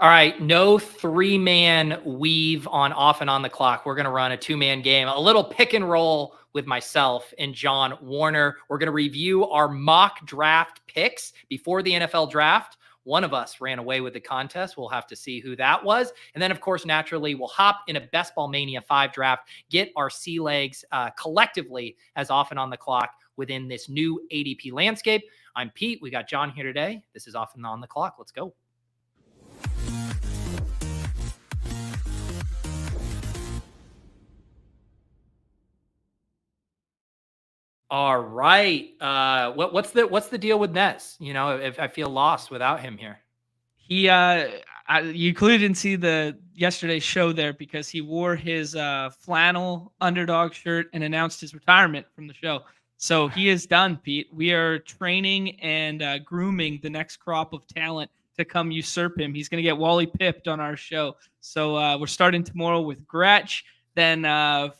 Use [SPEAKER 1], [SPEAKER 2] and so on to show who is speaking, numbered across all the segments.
[SPEAKER 1] All right, no 3-man weave on off and on the clock. We're going to run a 2-man game, a little pick and roll with myself and John Warner. We're going to review our mock draft picks before the NFL draft. One of us ran away with the contest. We'll have to see who that was. And then, of course, naturally, we'll hop in a Best Ball Mania 5 draft, get our sea legs collectively as off and on the clock within this new ADP landscape. I'm Pete. We got John here today. This is off and on the clock. Let's go. All right. What's the deal with Nez? You know, if I feel lost without him here.
[SPEAKER 2] You clearly didn't see the yesterday's show there because he wore his flannel underdog shirt and announced his retirement from the show. So he is done, Pete. We are training and grooming the next crop of talent to come usurp him. He's going to get Wally pipped on our show. So we're starting tomorrow with Gretsch. Then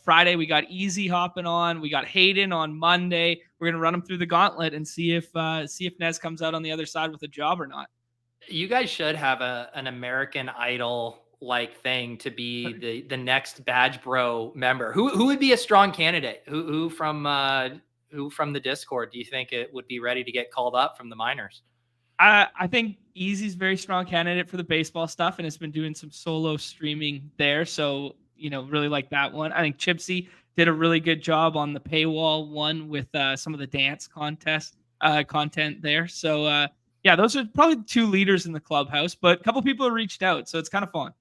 [SPEAKER 2] Friday we got Easy hopping on. We got Hayden on Monday. We're gonna run him through the gauntlet and see if Nez comes out on the other side with a job or not.
[SPEAKER 1] You guys should have an American Idol like thing to be the next Badge Bro member. Who would be a strong candidate? Who from the Discord do you think it would be ready to get called up from the minors?
[SPEAKER 2] I think Easy's very strong candidate for the baseball stuff and has been doing some solo streaming there. So really like that one. I think Chipsy did a really good job on the paywall one with some of the dance content there. So yeah, those are probably the two leaders in the clubhouse, but a couple people have reached out, so it's kind of fun.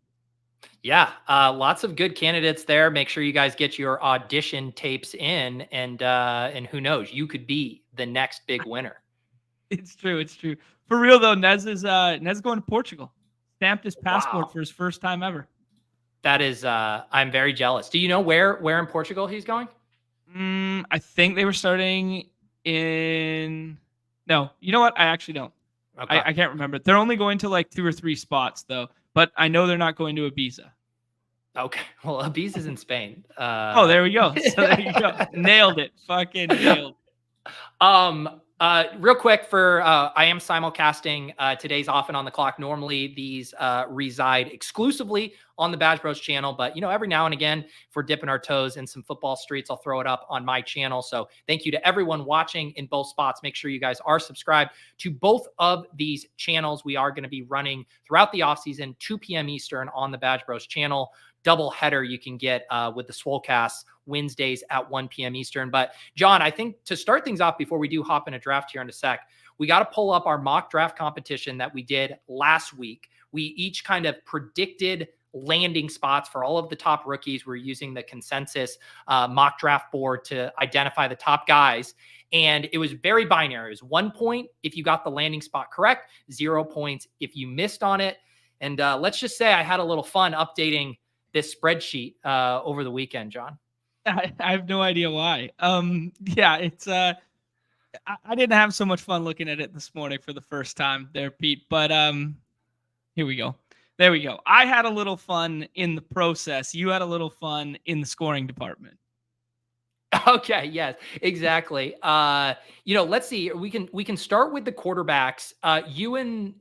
[SPEAKER 1] Yeah, lots of good candidates there. Make sure you guys get your audition tapes in, and who knows, you could be the next big winner.
[SPEAKER 2] It's true. For real though, Nez is going to Portugal. Stamped his passport for his first time ever.
[SPEAKER 1] That is, I'm very jealous. Do you know where in Portugal he's going?
[SPEAKER 2] I think they were starting in. No, you know what? I actually don't. Okay. I can't remember. They're only going to like 2 or 3 spots though, but I know they're not going to Ibiza.
[SPEAKER 1] Okay, well, Ibiza's in Spain.
[SPEAKER 2] Oh, there we go. So there you go. Nailed it. Fucking nailed.
[SPEAKER 1] Real quick I am simulcasting today's off and on the clock. Normally these reside exclusively on the Badge Bros channel, but every now and again, if we're dipping our toes in some football streets, I'll throw it up on my channel. So thank you to everyone watching in both spots. Make sure you guys are subscribed to both of these channels. We are going to be running throughout the offseason, 2 p.m. Eastern on the Badge Bros channel. Double header you can get with the Swolecast Wednesdays at 1 p.m. Eastern. But John, I think to start things off before we do hop in a draft here in a sec, we got to pull up our mock draft competition that we did last week. We each kind of predicted landing spots for all of the top rookies. We're using the consensus mock draft board to identify the top guys. And it was very binary. It was 1 point if you got the landing spot correct, 0 points if you missed on it. And let's just say I had a little fun updating this spreadsheet over the weekend, John.
[SPEAKER 2] I have no idea why. Yeah, it's I didn't have so much fun looking at it this morning for the first time there, Pete. But here we go. There we go. I had a little fun in the process. You had a little fun in the scoring department.
[SPEAKER 1] Okay. Yes, exactly. Let's see. We can start with the quarterbacks. You and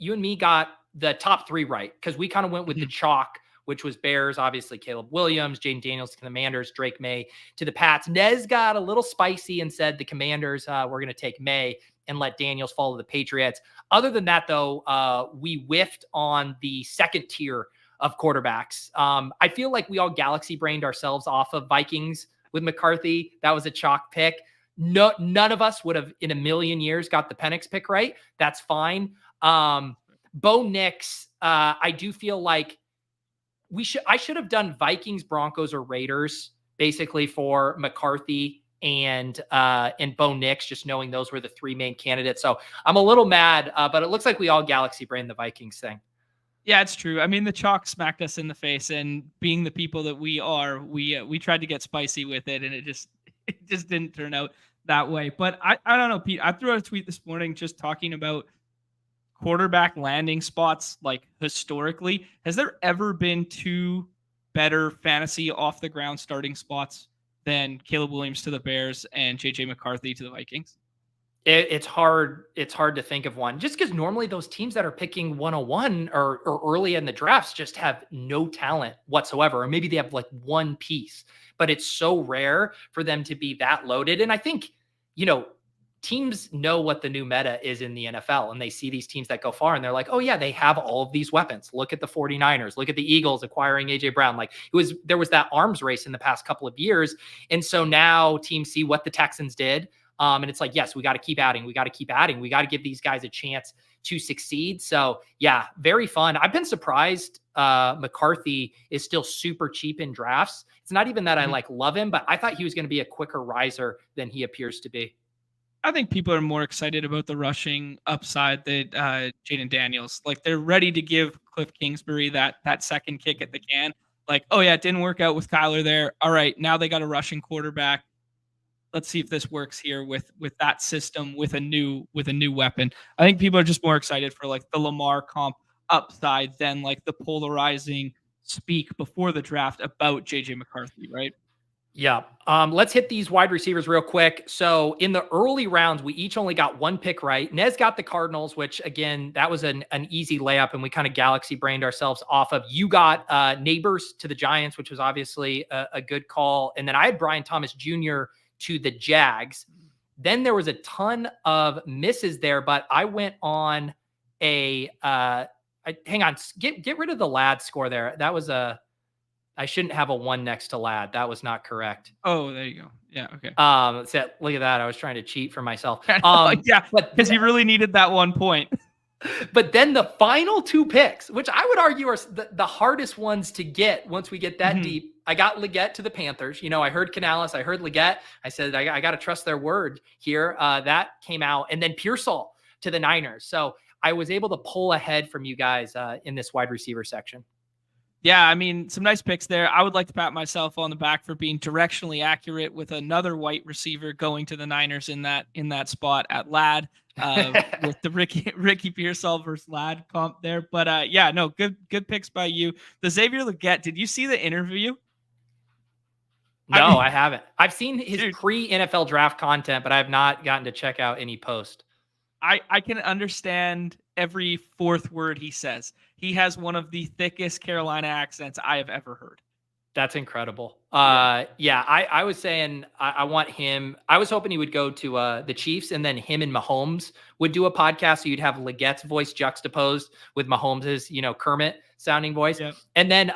[SPEAKER 1] me got the top 3 right because we kind of went with the chalk, which was Bears, obviously Caleb Williams, Jaden Daniels to the Commanders, Drake May to the Pats. Nez got a little spicy and said the Commanders were going to take May and let Daniels follow the Patriots. Other than that, though, we whiffed on the second tier of quarterbacks. I feel like we all galaxy brained ourselves off of Vikings with McCarthy. That was a chalk pick. No, none of us would have in a million years got the Penix pick right. That's fine. Bo Nix, I do feel like I should have done Vikings, Broncos, or Raiders basically for McCarthy and Bo Nix, just knowing those were the 3 main candidates. So I'm a little mad, but it looks like we all galaxy brain the Vikings thing.
[SPEAKER 2] Yeah, it's true. I mean, the chalk smacked us in the face, and being the people that we are, we tried to get spicy with it, and it just didn't turn out that way. But I don't know, Pete. I threw out a tweet this morning just talking about quarterback landing spots, like historically. Has there ever been 2 better fantasy off the ground starting spots than Caleb Williams to the Bears and JJ McCarthy to the Vikings?
[SPEAKER 1] It's hard. It's hard to think of one, just because normally those teams that are picking 101 or early in the drafts just have no talent whatsoever, or maybe they have like one piece. But it's so rare for them to be that loaded. And I think, teams know what the new meta is in the NFL, and they see these teams that go far and they're like, oh yeah, they have all of these weapons. Look at the 49ers, look at the Eagles acquiring AJ Brown. Like there was that arms race in the past couple of years. And so now teams see what the Texans did. And it's like, yes, we got to keep adding. We got to keep adding. We got to give these guys a chance to succeed. So yeah, very fun. I've been surprised McCarthy is still super cheap in drafts. It's not even that I love him, but I thought he was going to be a quicker riser than he appears to be.
[SPEAKER 2] I think people are more excited about the rushing upside than Jaden Daniels. Like, they're ready to give Cliff Kingsbury that second kick at the can. Like, oh yeah, it didn't work out with Kyler there. All right, now they got a rushing quarterback. Let's see if this works here with that system, with a new weapon. I think people are just more excited for like the Lamar comp upside than like the polarizing speak before the draft about JJ McCarthy, right?
[SPEAKER 1] Yeah. Let's hit these wide receivers real quick. So in the early rounds, we each only got one pick right. Nez got the Cardinals, which again, that was an easy layup, and we kind of galaxy brained ourselves off of. You got Neighbors to the Giants, which was obviously a good call. And then I had Brian Thomas Jr. to the Jags. Then there was a ton of misses there, but I went on hang on, get rid of the Lad score there. That was I shouldn't have a 1 next to Lad. That was not correct.
[SPEAKER 2] Oh, there you go. Yeah. Okay.
[SPEAKER 1] Look at that. I was trying to cheat for myself.
[SPEAKER 2] Yeah, because you really needed that 1 point.
[SPEAKER 1] But then the final 2 picks, which I would argue are the hardest ones to get once we get that deep. I got Leggett to the Panthers. I heard Canales. I heard Leggett. I said, I got to trust their word here. That came out. And then Pearsall to the Niners. So I was able to pull ahead from you guys in this wide receiver section.
[SPEAKER 2] Yeah, I mean, some nice picks there. I would like to pat myself on the back for being directionally accurate with another white receiver going to the Niners in that spot at Lad with the Ricky Pearsall versus Lad comp there. But yeah, no, good picks by you. The Xavier Leggett, did you see the interview?
[SPEAKER 1] No, I haven't. I've seen his pre-NFL draft content, but I have not gotten to check out any post.
[SPEAKER 2] I can understand every fourth word he says. He has one of the thickest Carolina accents I have ever heard.
[SPEAKER 1] That's incredible. I was saying I want him. I was hoping he would go to the Chiefs, and then him and Mahomes would do a podcast. So you'd have Leggett's voice juxtaposed with Mahomes's, Kermit sounding voice. Yep. And then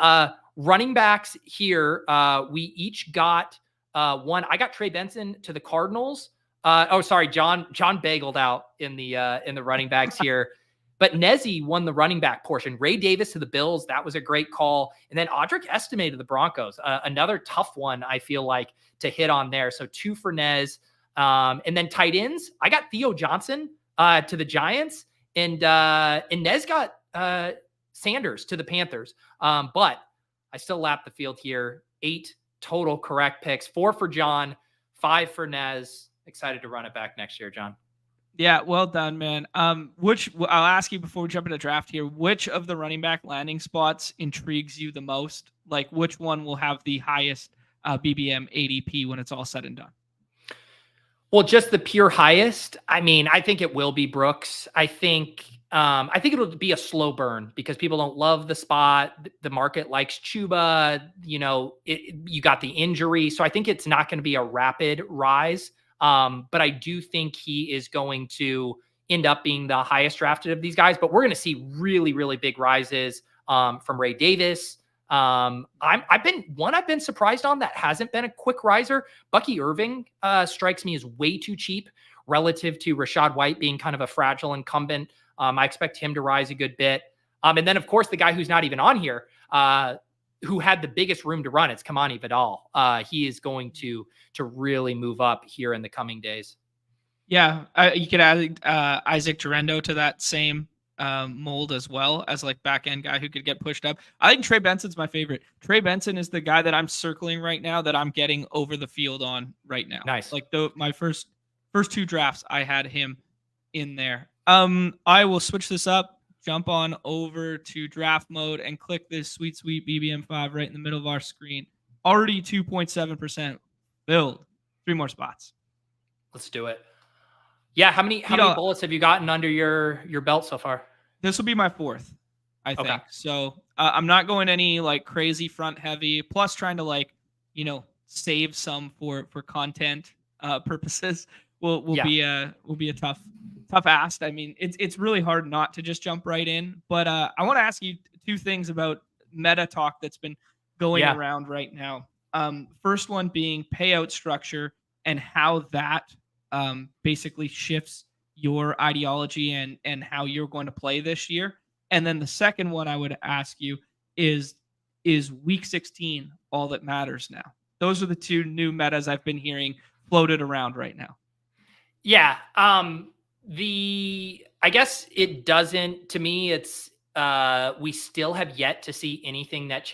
[SPEAKER 1] running backs here, we each got one. I got Trey Benson to the Cardinals. John bageled out in the running backs here. But Nezzy won the running back portion. Ray Davis to the Bills. That was a great call. And then Audric Estime to the Broncos. Another tough one, I feel like, to hit on there. So 2 for Nez. And then tight ends. I got Theo Johnson to the Giants. And Nez got Sanders to the Panthers. But I still lapped the field here. 8 total correct picks. 4 for John. 5 for Nez. Excited to run it back next year, John.
[SPEAKER 2] Yeah, well done, man. Which I'll ask you before we jump into draft here, which of the running back landing spots intrigues you the most? Like, which one will have the highest BBM ADP when it's all said and done?
[SPEAKER 1] Well, just the pure highest. I mean, I think it will be Brooks. I think it'll be a slow burn because people don't love the spot. The market likes Chuba. You got the injury, so I think it's not going to be a rapid rise. But I do think he is going to end up being the highest drafted of these guys. But we're going to see really, really big rises from Ray Davis. I've been surprised on that hasn't been a quick riser. Bucky Irving strikes me as way too cheap relative to Rachaad White being kind of a fragile incumbent. I expect him to rise a good bit. And then, of course, the guy who's not even on here, who had the biggest room to run, it's Kamani Vidal. He is going to really move up here in the coming days.
[SPEAKER 2] Yeah, you could add Isaac Gerendo to that same mold as well as like back end guy who could get pushed up. I think Trey Benson's my favorite. Trey Benson is the guy that I'm circling right now that I'm getting over the field on right now.
[SPEAKER 1] Nice.
[SPEAKER 2] Like my first 2 drafts, I had him in there. I will switch this up. Jump on over to draft mode and click this sweet BBM5 right in the middle of our screen. Already 2.7% filled. 3 more spots.
[SPEAKER 1] Let's do it. Yeah. How many
[SPEAKER 2] Pete,
[SPEAKER 1] bullets have you gotten under your belt so far?
[SPEAKER 2] this will be my fourth, I
[SPEAKER 1] Okay.
[SPEAKER 2] think. So I'm not going any like crazy front heavy. Plus, trying to like save some for content purposes will
[SPEAKER 1] Yeah.
[SPEAKER 2] be a tough ask. I mean, it's really hard not to just jump right in. But I want to ask you two things about meta talk that's been going
[SPEAKER 1] Yeah.
[SPEAKER 2] around right now. First one being payout structure and how that basically shifts your ideology and how you're going to play this year. And then the second one I would ask you is week 16 all that matters now? Those are the two new metas I've been hearing floated around right now.
[SPEAKER 1] Yeah. I guess it doesn't, to me, it's we still have yet to see anything that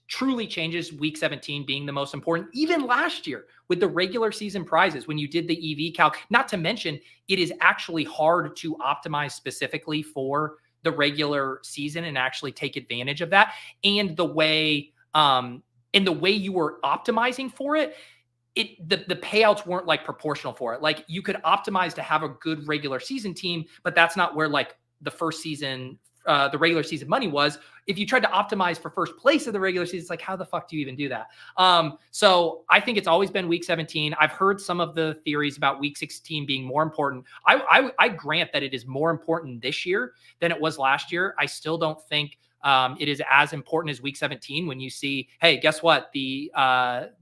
[SPEAKER 1] truly changes week 17 being the most important. Even last year with the regular season prizes, when you did the EV calc, not to mention it is actually hard to optimize specifically for the regular season and actually take advantage of that. And the way you were optimizing for it, the payouts weren't like proportional for it. Like you could optimize to have a good regular season team, but that's not where like the first season, the regular season money was. If you tried to optimize for first place of the regular season, it's like, how the fuck do you even do that? So I think it's always been week 17. I've heard some of the theories about week 16 being more important. I grant that it is more important this year than it was last year. I still don't think it is as important as week 17 when you see, hey, guess what? The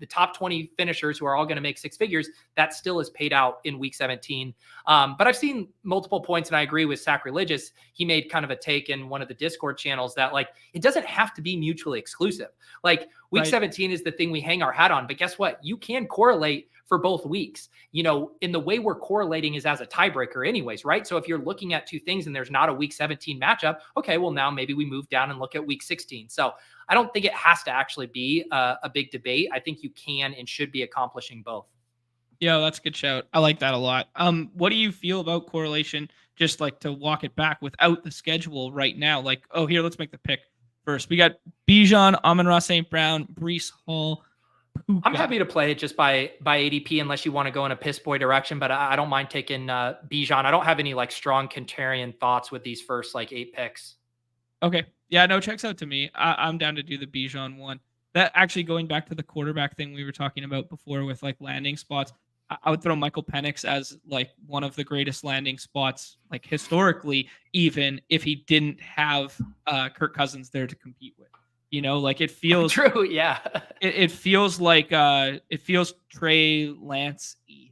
[SPEAKER 1] top 20 finishers who are all going to make six figures, that still is paid out in week 17. But I've seen multiple points, and I agree with Sacrilegious. He made kind of a take in one of the Discord channels that like, it doesn't have to be mutually exclusive. Like week 17 is the thing we hang our hat on, but guess what? You can correlate for both weeks. In the way we're correlating is as a tiebreaker anyways, right? So if you're looking at two things and there's not a week 17 matchup, okay, well now maybe we move down and look at week 16. So I don't think it has to actually be a big debate. I think you can and should be accomplishing both.
[SPEAKER 2] Yeah, that's a good shout. I like that a lot. What do you feel about correlation? Just like to walk it back without the schedule right now. Like, oh, here, let's make the pick first. We got Bijan, Amon-Ra St. Brown, Breece Hall. Puka.
[SPEAKER 1] I'm happy to play it just by ADP unless you want to go in a piss boy direction, but I don't mind taking Bijan. I don't have any like strong contrarian thoughts with these first like 8 picks.
[SPEAKER 2] Okay. Yeah, no, checks out to me. I'm down to do the Bijan one. That actually going back to the quarterback thing we were talking about before with like landing spots. I would throw Michael Penix as like one of the greatest landing spots, like historically, even if he didn't have Kirk Cousins there to compete with. Like it feels
[SPEAKER 1] true. Yeah.
[SPEAKER 2] It feels like it feels Trey Lance-y,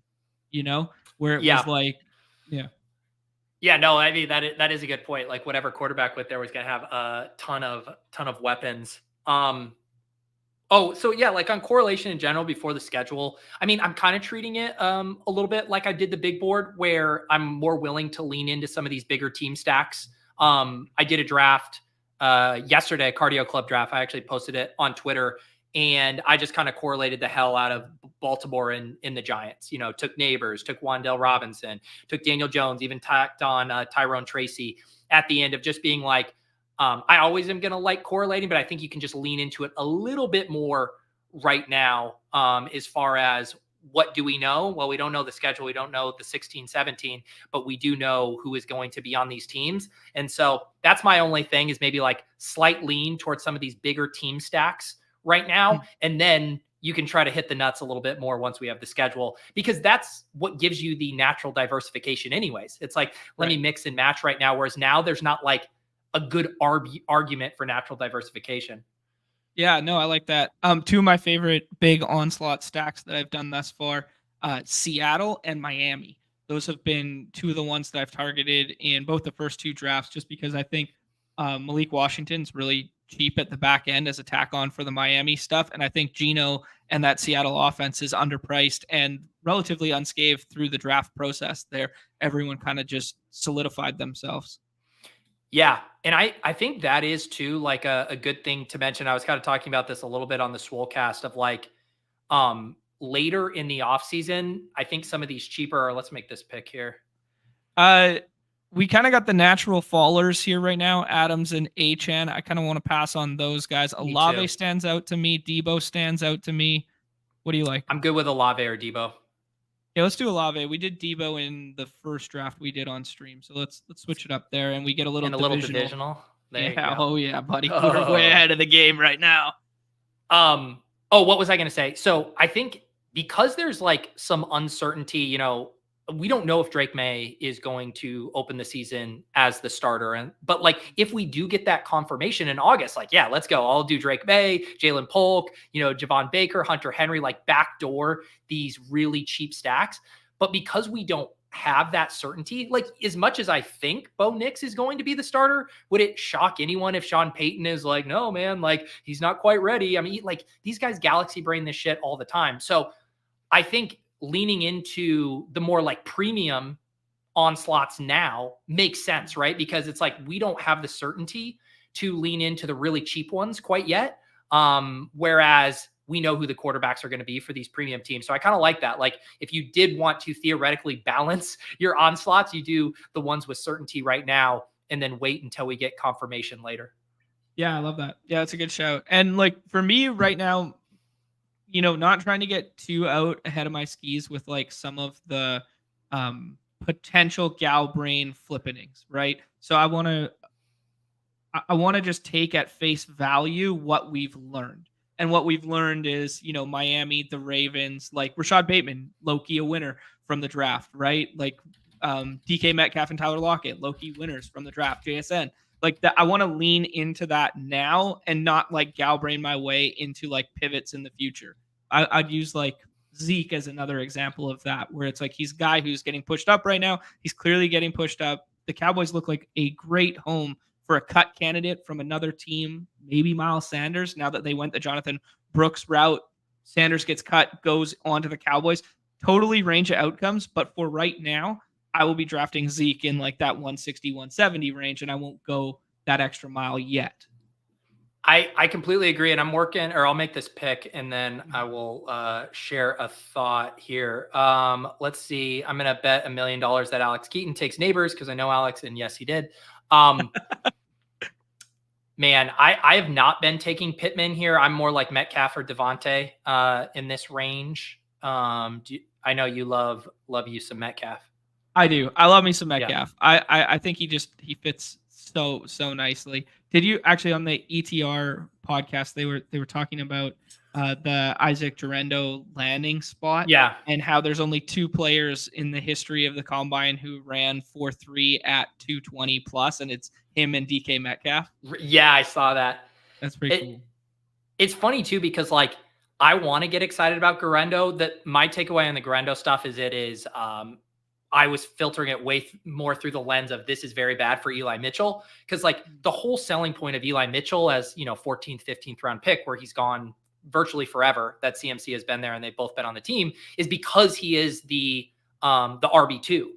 [SPEAKER 2] where it was like, yeah.
[SPEAKER 1] Yeah, no, I mean that is a good point. Like whatever quarterback with there was going to have a ton of weapons. So yeah, like on correlation in general before the schedule, I mean, I'm kind of treating it a little bit like I did the big board, where I'm more willing to lean into some of these bigger team stacks. I did a draft yesterday, a cardio club draft. I actually posted it on Twitter, and I just kind of correlated the hell out of Baltimore in the Giants. Took Neighbors, took Wan'Dale Robinson, took Daniel Jones, even tacked on Tyrone Tracy at the end of just being like, I always am going to like correlating, but I think you can just lean into it a little bit more right now as far as what do we know? Well, we don't know the schedule. We don't know the 16, 17, but we do know who is going to be on these teams. And so that's my only thing is maybe like slight lean towards some of these bigger team stacks right now. And then you can try to hit the nuts a little bit more once we have the schedule, because that's what gives you the natural diversification anyways. It's like, let me mix and match right now. Whereas now there's not like a good argument for natural diversification.
[SPEAKER 2] Yeah, no, I like that. Two of my favorite big onslaught stacks that I've done thus far, Seattle and Miami. Those have been two of the ones that I've targeted in both the first two drafts, just because I think Malik Washington's really cheap at the back end as a tack on for the Miami stuff. And I think Geno and that Seattle offense is underpriced and relatively unscathed through the draft process there. Everyone kind of just solidified themselves.
[SPEAKER 1] Yeah. And I think that is too, like a good thing to mention. I was kind of talking about this a little bit on the Swolecast of like, later in the off season, I think some of these cheaper, let's make this pick here.
[SPEAKER 2] We kind of got the natural fallers here right now, Adams and Achane. I kind of want to pass on those guys. Olave stands out to me. Debo stands out to me. What do you like?
[SPEAKER 1] I'm good with Olave or Debo.
[SPEAKER 2] Yeah, let's do Olave. We did Debo in the first draft we did on stream, so let's switch it up there, and we get a little
[SPEAKER 1] And a little
[SPEAKER 2] divisional.
[SPEAKER 1] divisional. There
[SPEAKER 2] Yeah,
[SPEAKER 1] you go.
[SPEAKER 2] oh yeah, buddy, we're way ahead of the game right now.
[SPEAKER 1] Oh, what was I going to say? So I think because there's like some uncertainty, you know, we don't know if Drake May is going to open the season as the starter. But like, if we do get that confirmation in August, like, yeah, let's go. I'll do Drake May, Jalen Polk, you know, Javon Baker, Hunter Henry, like backdoor these really cheap stacks. But because we don't have that certainty, like as much as I think Bo Nix is going to be the starter, would it shock anyone if Sean Payton is like, no, man, like he's not quite ready? I mean, like these guys galaxy brain this shit all the time. So I think leaning into the more like premium onslaughts now makes sense, right? Because it's like we don't have the certainty to lean into the really cheap ones quite yet. Whereas we know who the quarterbacks are going to be for these premium teams. So I kind of like that. Like if you did want to theoretically balance your onslaughts, you do the ones with certainty right now and then wait until we get confirmation later.
[SPEAKER 2] Yeah, I love that. Yeah, it's a good shout. And like for me right now, you know, not trying to get too out ahead of my skis with like some of the potential gal brain flippenings, right? So I want to just take at face value what we've learned. And what we've learned is, you know, Miami, the Ravens, like Rashad Bateman, low-key a winner from the draft, right? Like DK Metcalf and Tyler Lockett, low-key winners from the draft, JSN. Like that, I want to lean into that now and not like gal brain my way into like pivots in the future. I'd use like Zeke as another example of that, where it's like he's a guy who's getting pushed up right now. He's clearly getting pushed up. The Cowboys look like a great home for a cut candidate from another team, maybe Miles Sanders. Now that they went the Jonathan Brooks route, Sanders gets cut, goes on to the Cowboys. Totally range of outcomes. But for right now, I will be drafting Zeke in like that 160, 170 range, and I won't go that extra mile yet.
[SPEAKER 1] I completely agree. And I'm working, or I'll make this pick and then I will share a thought here. Let's see. I'm going to bet $1 million that Alex Keaton takes Neighbors because I know Alex, and yes, he did. Man, I have not been taking Pittman here. I'm more like Metcalf or Devontae in this range. I know you love you some Metcalf.
[SPEAKER 2] I do. I love me some Metcalf. Yeah. I think he fits so nicely. Did you actually on the ETR podcast they were talking about the Isaac Durendo landing spot?
[SPEAKER 1] Yeah.
[SPEAKER 2] And how there's only 2 players in the history of the combine who ran 4.3 at 220 plus, and it's him and DK Metcalf.
[SPEAKER 1] Yeah, I saw that.
[SPEAKER 2] That's pretty cool.
[SPEAKER 1] It's funny too because like I want to get excited about Durendo. That my takeaway on the Durendo stuff is I was filtering it way more through the lens of this is very bad for Eli Mitchell. Cause like the whole selling point of Eli Mitchell as, you know, 14th, 15th round pick where he's gone virtually forever that CMC has been there and they've both been on the team is because he is the RB2.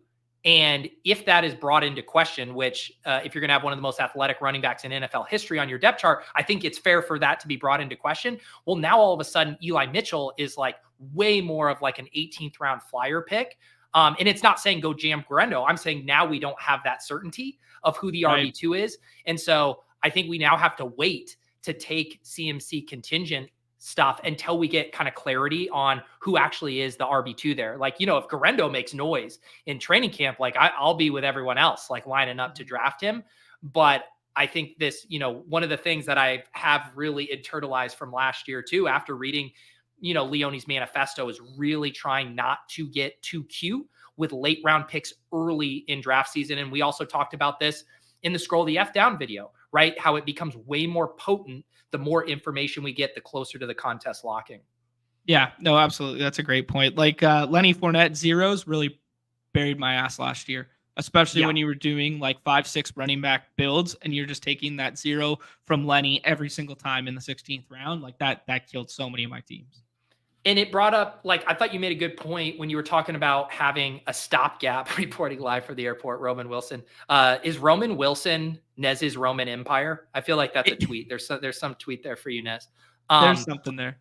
[SPEAKER 1] And if that is brought into question, which if you're going to have one of the most athletic running backs in NFL history on your depth chart, I think it's fair for that to be brought into question. Well, now all of a sudden, Eli Mitchell is like way more of like an 18th round flyer pick. And it's not saying go jam Durendo. I'm saying now we don't have that certainty of who the RB2 is. And so I think we now have to wait to take CMC contingent stuff until we get kind of clarity on who actually is the RB2 there. Like, you know, if Durendo makes noise in training camp, like I'll be with everyone else, like lining up to draft him. But I think this, you know, one of the things that I have really internalized from last year too, after reading, you know, Leone's manifesto is really trying not to get too cute with late round picks early in draft season. And we also talked about this in the Scroll the F Down video, right? How it becomes way more potent the more information we get, the closer to the contest locking.
[SPEAKER 2] Yeah, no, absolutely. That's a great point. Like Lenny Fournette zeros really buried my ass last year, especially when you were doing like 5-6 running back builds and you're just taking that 0 from Lenny every single time in the 16th round. Like that killed so many of my teams.
[SPEAKER 1] And it brought up, like, I thought you made a good point when you were talking about having a stopgap reporting live for the airport, Roman Wilson. Is Roman Wilson Nez's Roman Empire? I feel like that's a tweet. There's some tweet there for you, Nez.
[SPEAKER 2] There's something there.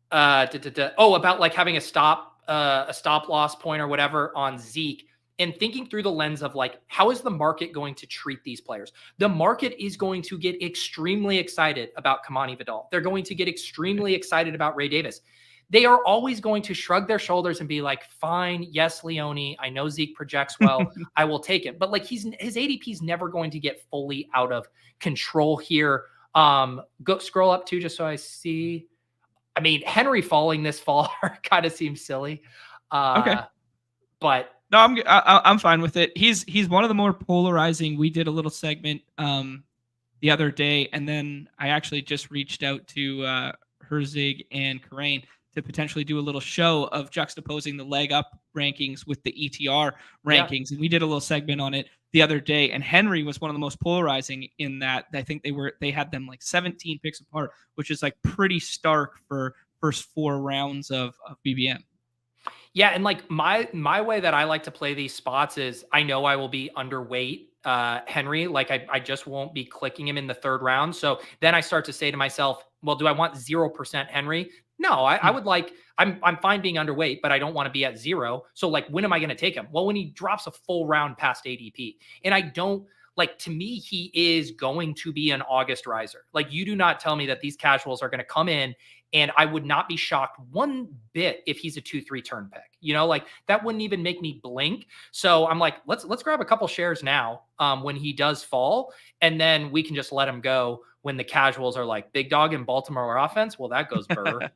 [SPEAKER 1] Oh, about like having a stop loss point or whatever on Zeke. And thinking through the lens of like, how is the market going to treat these players? The market is going to get extremely excited about Kamani Vidal. They're going to get extremely excited about Ray Davis. they are always going to shrug their shoulders and be like, fine, yes, Leone, I know Zeke projects well, I will take it. But like his ADP is never going to get fully out of control here. Go scroll up too, just so I see. I mean, Henry falling this far kind of seems silly.
[SPEAKER 2] Okay.
[SPEAKER 1] But
[SPEAKER 2] no, I'm fine with it. He's one of the more polarizing. We did a little segment the other day, and then I actually just reached out to Herzig and Karain to potentially do a little show of juxtaposing the leg up rankings with the ETR rankings. And we did a little segment on it the other day. And Henry was one of the most polarizing in that. I think they had them like 17 picks apart, which is like pretty stark for first 4 rounds of BBM.
[SPEAKER 1] Yeah, and like my way that I like to play these spots is I know I will be underweight Henry. Like I just won't be clicking him in the 3rd round. So then I start to say to myself, well, do I want 0% Henry? No, I would like, I'm fine being underweight, but I don't want to be at 0. So like, when am I going to take him? Well, when he drops a full round past ADP. And I don't, like, to me, he is going to be an August riser. Like, you do not tell me that these casuals are going to come in, and I would not be shocked one bit if he's a 2-3 turn pick. You know, like that wouldn't even make me blink. So I'm like, let's grab a couple shares now when he does fall, and then we can just let him go when the casuals are like big dog in Baltimore offense. Well, that goes burr.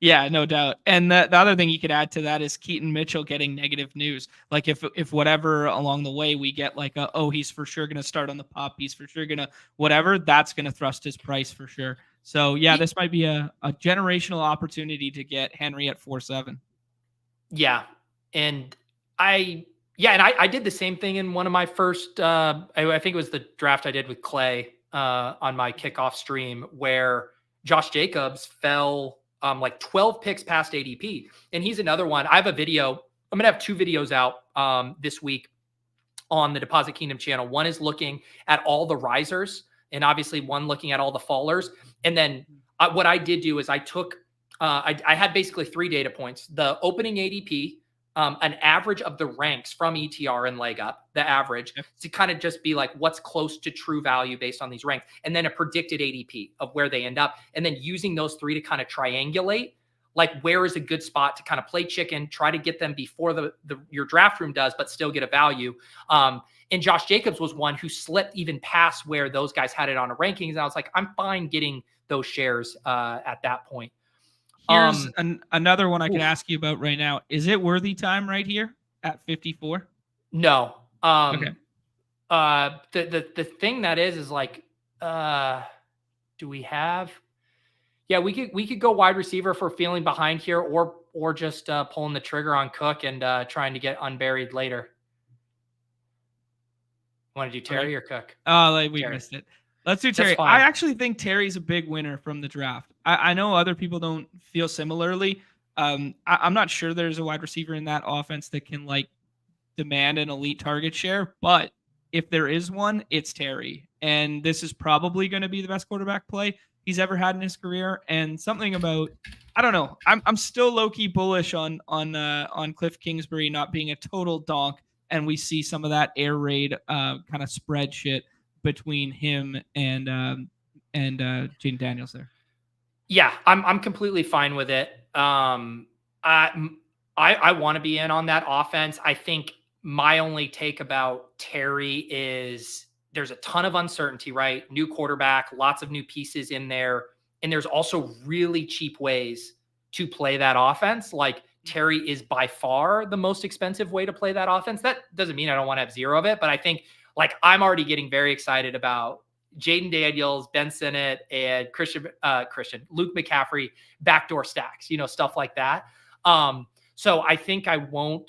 [SPEAKER 2] Yeah, no doubt. And the other thing you could add to that is Keaton Mitchell getting negative news. Like if whatever along the way we get like he's for sure going to start on the pop, he's for sure going to whatever, that's going to thrust his price for sure. So yeah, this might be a generational opportunity to get Henry at 4.7.
[SPEAKER 1] Yeah. And I did the same thing in one of my first, I think it was the draft I did with Clay on my kickoff stream, where Josh Jacobs fell like 12 picks past ADP. And he's another one. I have a video. I'm going to have 2 videos out this week on the Deposit Kingdom channel. One is looking at all the risers, and obviously one looking at all the fallers. And then what I did do is I took, I had basically 3 data points: the opening ADP, an average of the ranks from ETR and leg up, the average, to kind of just be like what's close to true value based on these ranks, and then a predicted ADP of where they end up. And then using those 3 to kind of triangulate, like where is a good spot to kind of play chicken, try to get them before your draft room does, but still get a value. And Josh Jacobs was one who slipped even past where those guys had it on a rankings. And I was like, I'm fine getting those shares at that point.
[SPEAKER 2] Here's another one I could ask you about right now. Is it worthy time right here at 54?
[SPEAKER 1] No.
[SPEAKER 2] Okay.
[SPEAKER 1] The thing that is like, do we have? Yeah, we could go wide receiver for feeling behind here, or just pulling the trigger on Cook and trying to get unburied later. Want to do Terry or Cook?
[SPEAKER 2] Oh, like we missed it. Let's do Terry. I actually think Terry's a big winner from the draft. I know other people don't feel similarly. I'm not sure there's a wide receiver in that offense that can like demand an elite target share, but if there is one, it's Terry. And this is probably going to be the best quarterback play he's ever had in his career. And something about, I don't know, I'm still low-key bullish on Cliff Kingsbury not being a total donk, and we see some of that air raid kind of spread shit between him and Jaden Daniels there.
[SPEAKER 1] Yeah, I'm completely fine with it. I want to be in on that offense. I think my only take about Terry is there's a ton of uncertainty, right? New quarterback, lots of new pieces in there. And there's also really cheap ways to play that offense. Like Terry is by far the most expensive way to play that offense. That doesn't mean I don't want to have 0 of it, but I think like I'm already getting very excited about Jaden Daniels, Ben Sinnott, and Luke McCaffrey backdoor stacks, stuff like that. So I think I will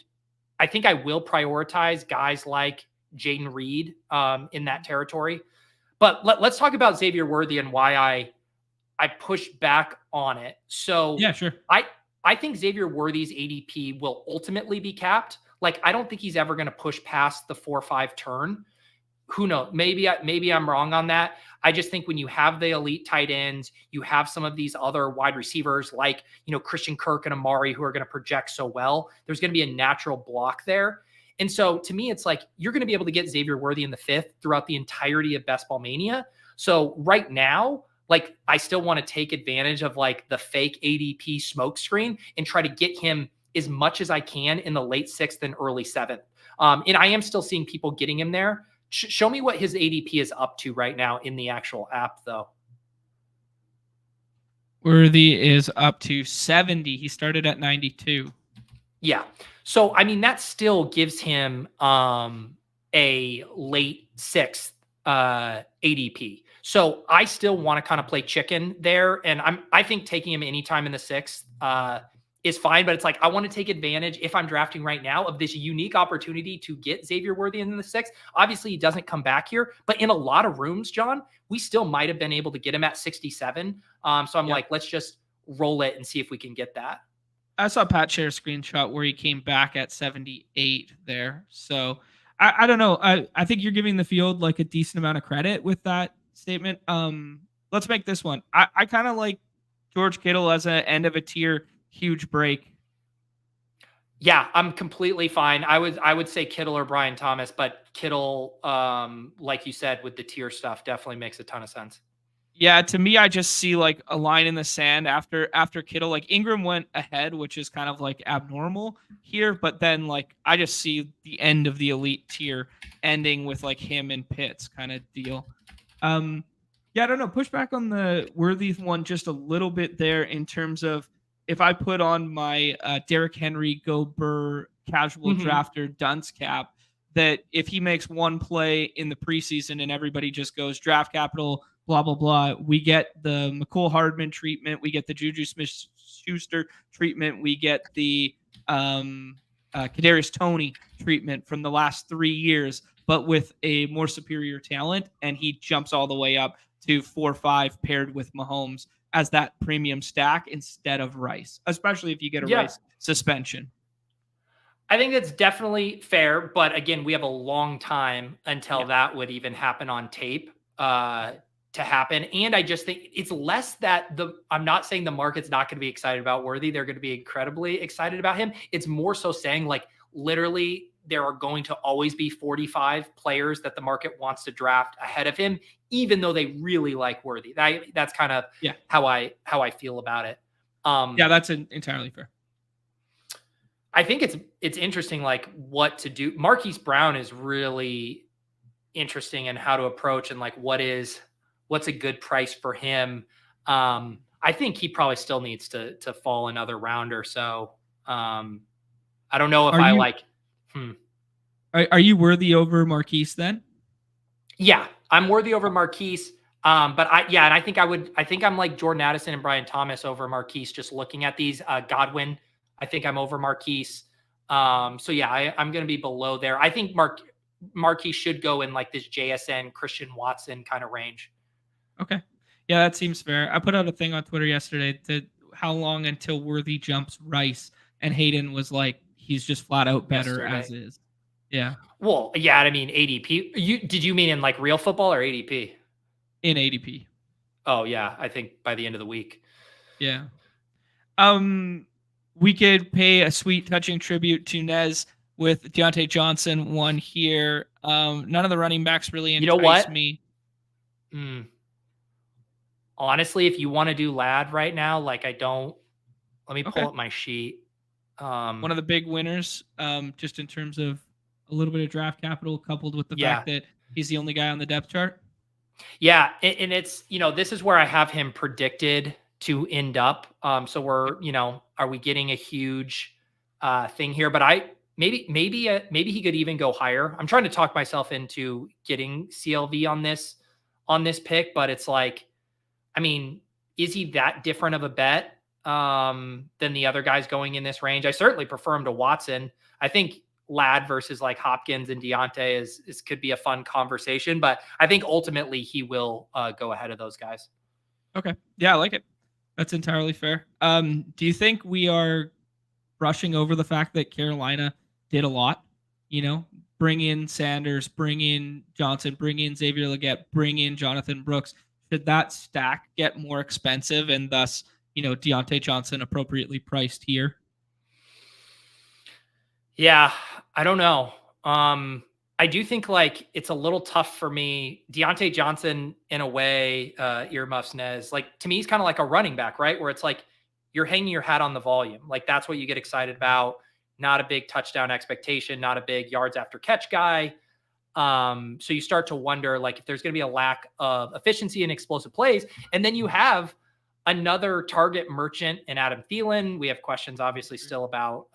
[SPEAKER 1] prioritize guys like Jaden Reed in that territory. But let's talk about Xavier Worthy and why I push back on it. So
[SPEAKER 2] yeah, sure.
[SPEAKER 1] I think Xavier Worthy's ADP will ultimately be capped. Like, I don't think he's ever going to push past the 4-5 turn. Who knows? Maybe I'm wrong on that. I just think when you have the elite tight ends, you have some of these other wide receivers like, Christian Kirk and Amari who are going to project so well. There's going to be a natural block there. And so to me, it's like you're going to be able to get Xavier Worthy in the 5th throughout the entirety of Best Ball Mania. So right now, like I still want to take advantage of like the fake ADP smokescreen and try to get him as much as I can in the late 6th and early 7th. And I am still seeing people getting him there. Show me what his ADP is up to right now in the actual app, though.
[SPEAKER 2] Worthy is up to 70. He started at 92.
[SPEAKER 1] Yeah. So, I mean, that still gives him a late 6th ADP. So I still want to kind of play chicken there. And I think taking him anytime in the 6th is fine, but it's like I want to take advantage, if I'm drafting right now, of this unique opportunity to get Xavier Worthy in the 6th. Obviously, he doesn't come back here, but in a lot of rooms, John, we still might have been able to get him at 67. So I'm like, let's just roll it and see if we can get that.
[SPEAKER 2] I saw Pat share a screenshot where he came back at 78 there. So I don't know. I think you're giving the field like a decent amount of credit with that statement. Let's make this one. I kind of like George Kittle as an end of a tier huge break.
[SPEAKER 1] Yeah, I'm completely fine. I would say Kittle or Brian Thomas, but Kittle, like you said, with the tier stuff, definitely makes a ton of sense.
[SPEAKER 2] Yeah, to me, I just see like a line in the sand after Kittle. Like Ingram went ahead, which is kind of like abnormal here, but then like I just see the end of the elite tier ending with like him and Pitts kind of deal. Yeah, I don't know. Push back on the Worthy one just a little bit there in terms of if I put on my Derrick Henry Go Burr casual drafter dunce cap, that if he makes one play in the preseason and everybody just goes draft capital, blah, blah, blah, we get the McCole Hardman treatment, we get the Juju Smith-Schuster treatment, we get the Kadarius Toney treatment from the last 3 years, but with a more superior talent, and he jumps all the way up to 4-5 paired with Mahomes as that premium stack instead of Rice, especially if you get a Rice suspension.
[SPEAKER 1] I think that's definitely fair, but again, we have a long time until that would even happen on tape to happen. And I just think it's less that I'm not saying the market's not going to be excited about Worthy. They're going to be incredibly excited about him. It's more so saying like literally there are going to always be 45 players that the market wants to draft ahead of him, even though they really like Worthy. That's kind of how I feel about it.
[SPEAKER 2] That's entirely fair.
[SPEAKER 1] I think it's interesting, like what to do. Marquise Brown is really interesting in how to approach and like what's a good price for him. I think he probably still needs to fall another round or so. I don't know if
[SPEAKER 2] Are you Worthy over Marquise then?
[SPEAKER 1] Yeah, I'm Worthy over Marquise. But I think I'm like Jordan Addison and Brian Thomas over Marquise. Just looking at these, Godwin, I think I'm over Marquise. So yeah, I'm going to be below there. I think Marquise should go in like this JSN Christian Watson kind of range.
[SPEAKER 2] Okay. Yeah, that seems fair. I put out a thing on Twitter yesterday that how long until Worthy jumps Rice, and Hayden was like, he's just flat out better as is. Yeah.
[SPEAKER 1] Well, yeah, I mean ADP. Did you mean in like real football or ADP?
[SPEAKER 2] In ADP.
[SPEAKER 1] Oh yeah, I think by the end of the week.
[SPEAKER 2] Yeah. We could pay a sweet touching tribute to Nez with Deontay Johnson one here. None of the running backs really entice me.
[SPEAKER 1] Honestly, if you want to do Lad right now, like let me pull up my sheet.
[SPEAKER 2] One of the big winners, just in terms of a little bit of draft capital coupled with the fact that he's the only guy on the depth chart.
[SPEAKER 1] Yeah. And it's, this is where I have him predicted to end up. So we're, are we getting a huge thing here? But maybe he could even go higher. I'm trying to talk myself into getting CLV on this pick, but it's like, I mean, is he that different of a bet than the other guys going in this range? I certainly prefer him to Watson. I think Lad versus like Hopkins and Deontay is could be a fun conversation, but I think ultimately he will go ahead of those guys.
[SPEAKER 2] Okay. Yeah, I like it. That's entirely fair. Do you think we are brushing over the fact that Carolina did a lot? Bring in Sanders, bring in Johnson, bring in Xavier Legette, bring in Jonathan Brooks. Should that stack get more expensive and thus, Deontay Johnson appropriately priced here?
[SPEAKER 1] Yeah, I don't know. I do think like it's a little tough for me. Deontay Johnson, in a way, earmuffs Nez, like to me, he's kind of like a running back, right? Where it's like you're hanging your hat on the volume. Like that's what you get excited about. Not a big touchdown expectation, not a big yards after catch guy. So you start to wonder like if there's going to be a lack of efficiency and explosive plays. And then you have another target merchant in Adam Thielen. We have questions obviously still about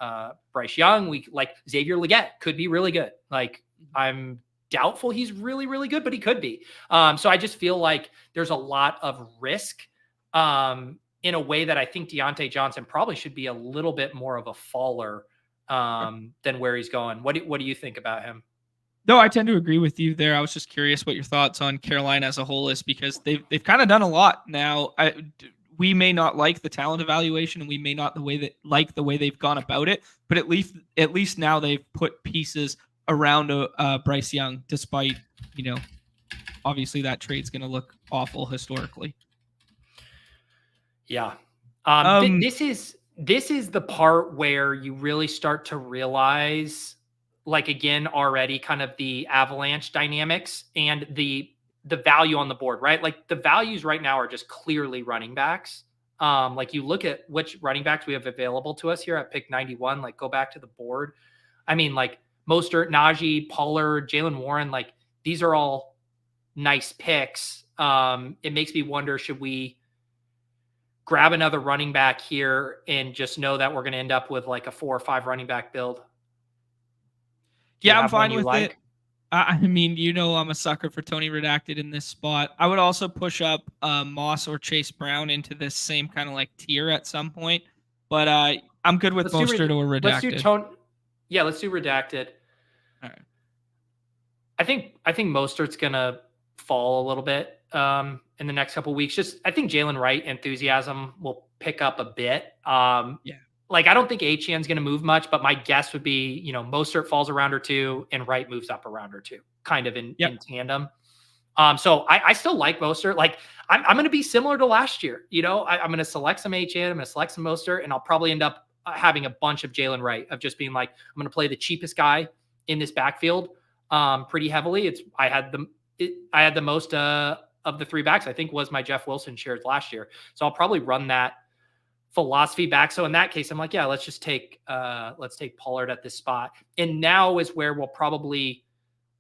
[SPEAKER 1] Bryce Young. We like Xavier Legette could be really good. Like I'm doubtful he's really, really good, but he could be. So I just feel like there's a lot of risk in a way that I think Deontay Johnson probably should be a little bit more of a faller than where he's going. What do you think about him?
[SPEAKER 2] No, I tend to agree with you there. I was just curious what your thoughts on Carolina as a whole is, because they've kind of done a lot now. We may not like the talent evaluation, and we may not like the way they've gone about it, but at least now they've put pieces around Bryce Young, despite, obviously that trade's going to look awful historically.
[SPEAKER 1] Yeah. This is the part where you really start to realize, like, again, already kind of the avalanche dynamics and the value on the board, right? Like the values right now are just clearly running backs. Like you look at which running backs we have available to us here at pick 91, like go back to the board. I mean, like Mostert, Najee, Pollard, Jalen Warren, like these are all nice picks. It makes me wonder, should we grab another running back here and just know that we're going to end up with like a 4 or 5 running back build?
[SPEAKER 2] Yeah, I'm fine with it. I mean, I'm a sucker for Tony Redacted in this spot. I would also push up Moss or Chase Brown into this same kind of like tier at some point. But I'm good with Mostert or Redacted.
[SPEAKER 1] Let's do Tony. Yeah, let's do Redacted.
[SPEAKER 2] All right.
[SPEAKER 1] I think Mostert's gonna fall a little bit in the next couple of weeks. Just I think Jalen Wright enthusiasm will pick up a bit. Yeah. Like I don't think Achian's going to move much, but my guess would be, Mostert falls a round or 2 and Wright moves up a round or 2, kind of in tandem. So I still like Mostert. Like I'm going to be similar to last year. I'm going to select some Achane, I'm going to select some Mostert, and I'll probably end up having a bunch of Jalen Wright, of just being like, I'm going to play the cheapest guy in this backfield pretty heavily. I had the most of the 3 backs, I think, was my Jeff Wilson shares last year. So I'll probably run that philosophy back. So in that case, I'm like, yeah, let's take Pollard at this spot. And now is where we'll probably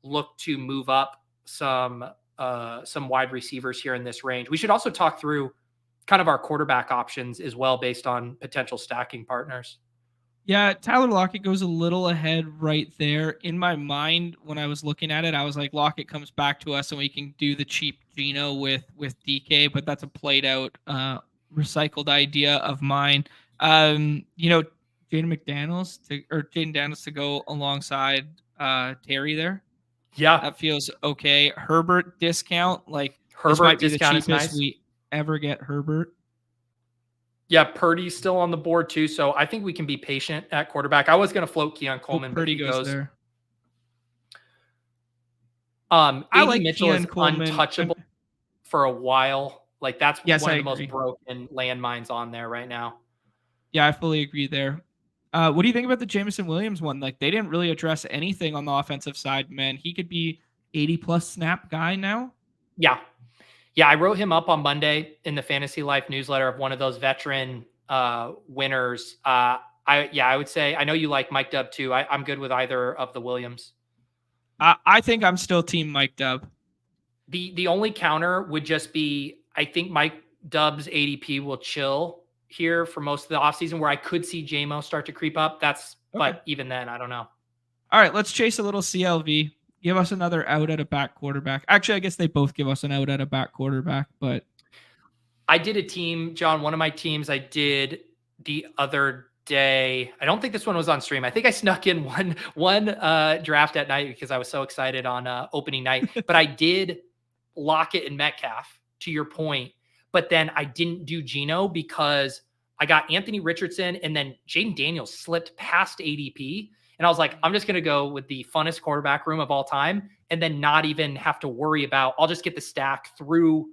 [SPEAKER 1] look to move up some wide receivers here in this range. We should also talk through kind of our quarterback options as well, based on potential stacking partners.
[SPEAKER 2] Yeah, Tyler Lockett goes a little ahead right there. In my mind, when I was looking at it, I was like, Lockett comes back to us and we can do the cheap Geno with DK, but that's a played out recycled idea of mine. Jaden Daniels to go alongside Terry there.
[SPEAKER 1] Yeah,
[SPEAKER 2] that feels okay. Herbert discount, like
[SPEAKER 1] Herbert
[SPEAKER 2] might be
[SPEAKER 1] discount
[SPEAKER 2] the cheapest
[SPEAKER 1] is nice.
[SPEAKER 2] We ever get Herbert.
[SPEAKER 1] Yeah, Purdy's still on the board too, so I think we can be patient at quarterback. I was going to float Keon Coleman,
[SPEAKER 2] Purdy goes there.
[SPEAKER 1] I like Mitchell is untouchable for a while. Like that's one of the most broken landmines on there right now.
[SPEAKER 2] Yeah, I fully agree there. What do you think about the Jameson Williams one? Like they didn't really address anything on the offensive side, man. He could be 80+ snap guy now.
[SPEAKER 1] Yeah. Yeah, I wrote him up on Monday in the Fantasy Life newsletter of one of those veteran winners. I would say, I know you like Mike Dubb too. I'm good with either of the Williams.
[SPEAKER 2] I think I'm still team Mike Dubb.
[SPEAKER 1] The only counter would just be, I think Mike Dubb's ADP will chill here for most of the offseason, where I could see JMO start to creep up. But even then, I don't know.
[SPEAKER 2] All right, let's chase a little CLV. Give us another out at a back quarterback. Actually, I guess they both give us an out at a back quarterback, but
[SPEAKER 1] I did a team, John, one of my teams I did the other day. I don't think this one was on stream. I think I snuck in one draft at night because I was so excited on opening night, but I did Lockett and Metcalf, to your point, but then I didn't do Geno because I got Anthony Richardson and then Jaden Daniels slipped past ADP. And I was like, I'm just going to go with the funnest quarterback room of all time and then not even have to worry about, I'll just get the stack through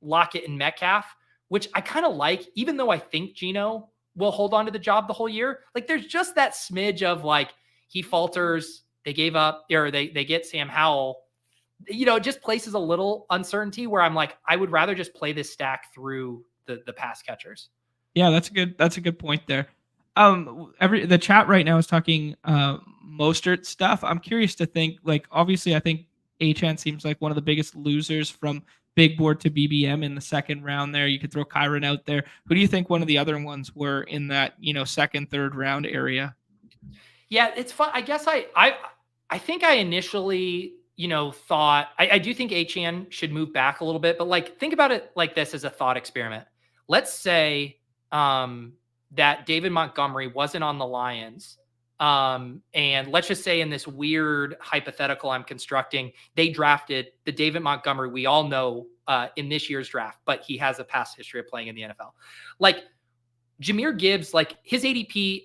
[SPEAKER 1] Lockett and Metcalf, which I kind of like, even though I think Geno will hold on to the job the whole year. Like there's just that smidge of like, he falters They gave up, or they get Sam Howell. It just places a little uncertainty where I'm like, I would rather just play this stack through the pass catchers.
[SPEAKER 2] Yeah, that's a good point there. The chat right now is talking Mostert stuff. I'm curious to think, like, obviously I think Achan seems like one of the biggest losers from big board to BBM in the second round there. You could throw Kyron out there. Who do you think one of the other ones were in that, second, third round area?
[SPEAKER 1] Yeah, it's fun. I guess I think I initially, thought I do think Achan should move back a little bit, but like think about it like this as a thought experiment. Let's say that David Montgomery wasn't on the Lions. And let's just say in this weird hypothetical I'm constructing, they drafted the David Montgomery we all know in this year's draft, but he has a past history of playing in the NFL. Like Jahmyr Gibbs, like his ADP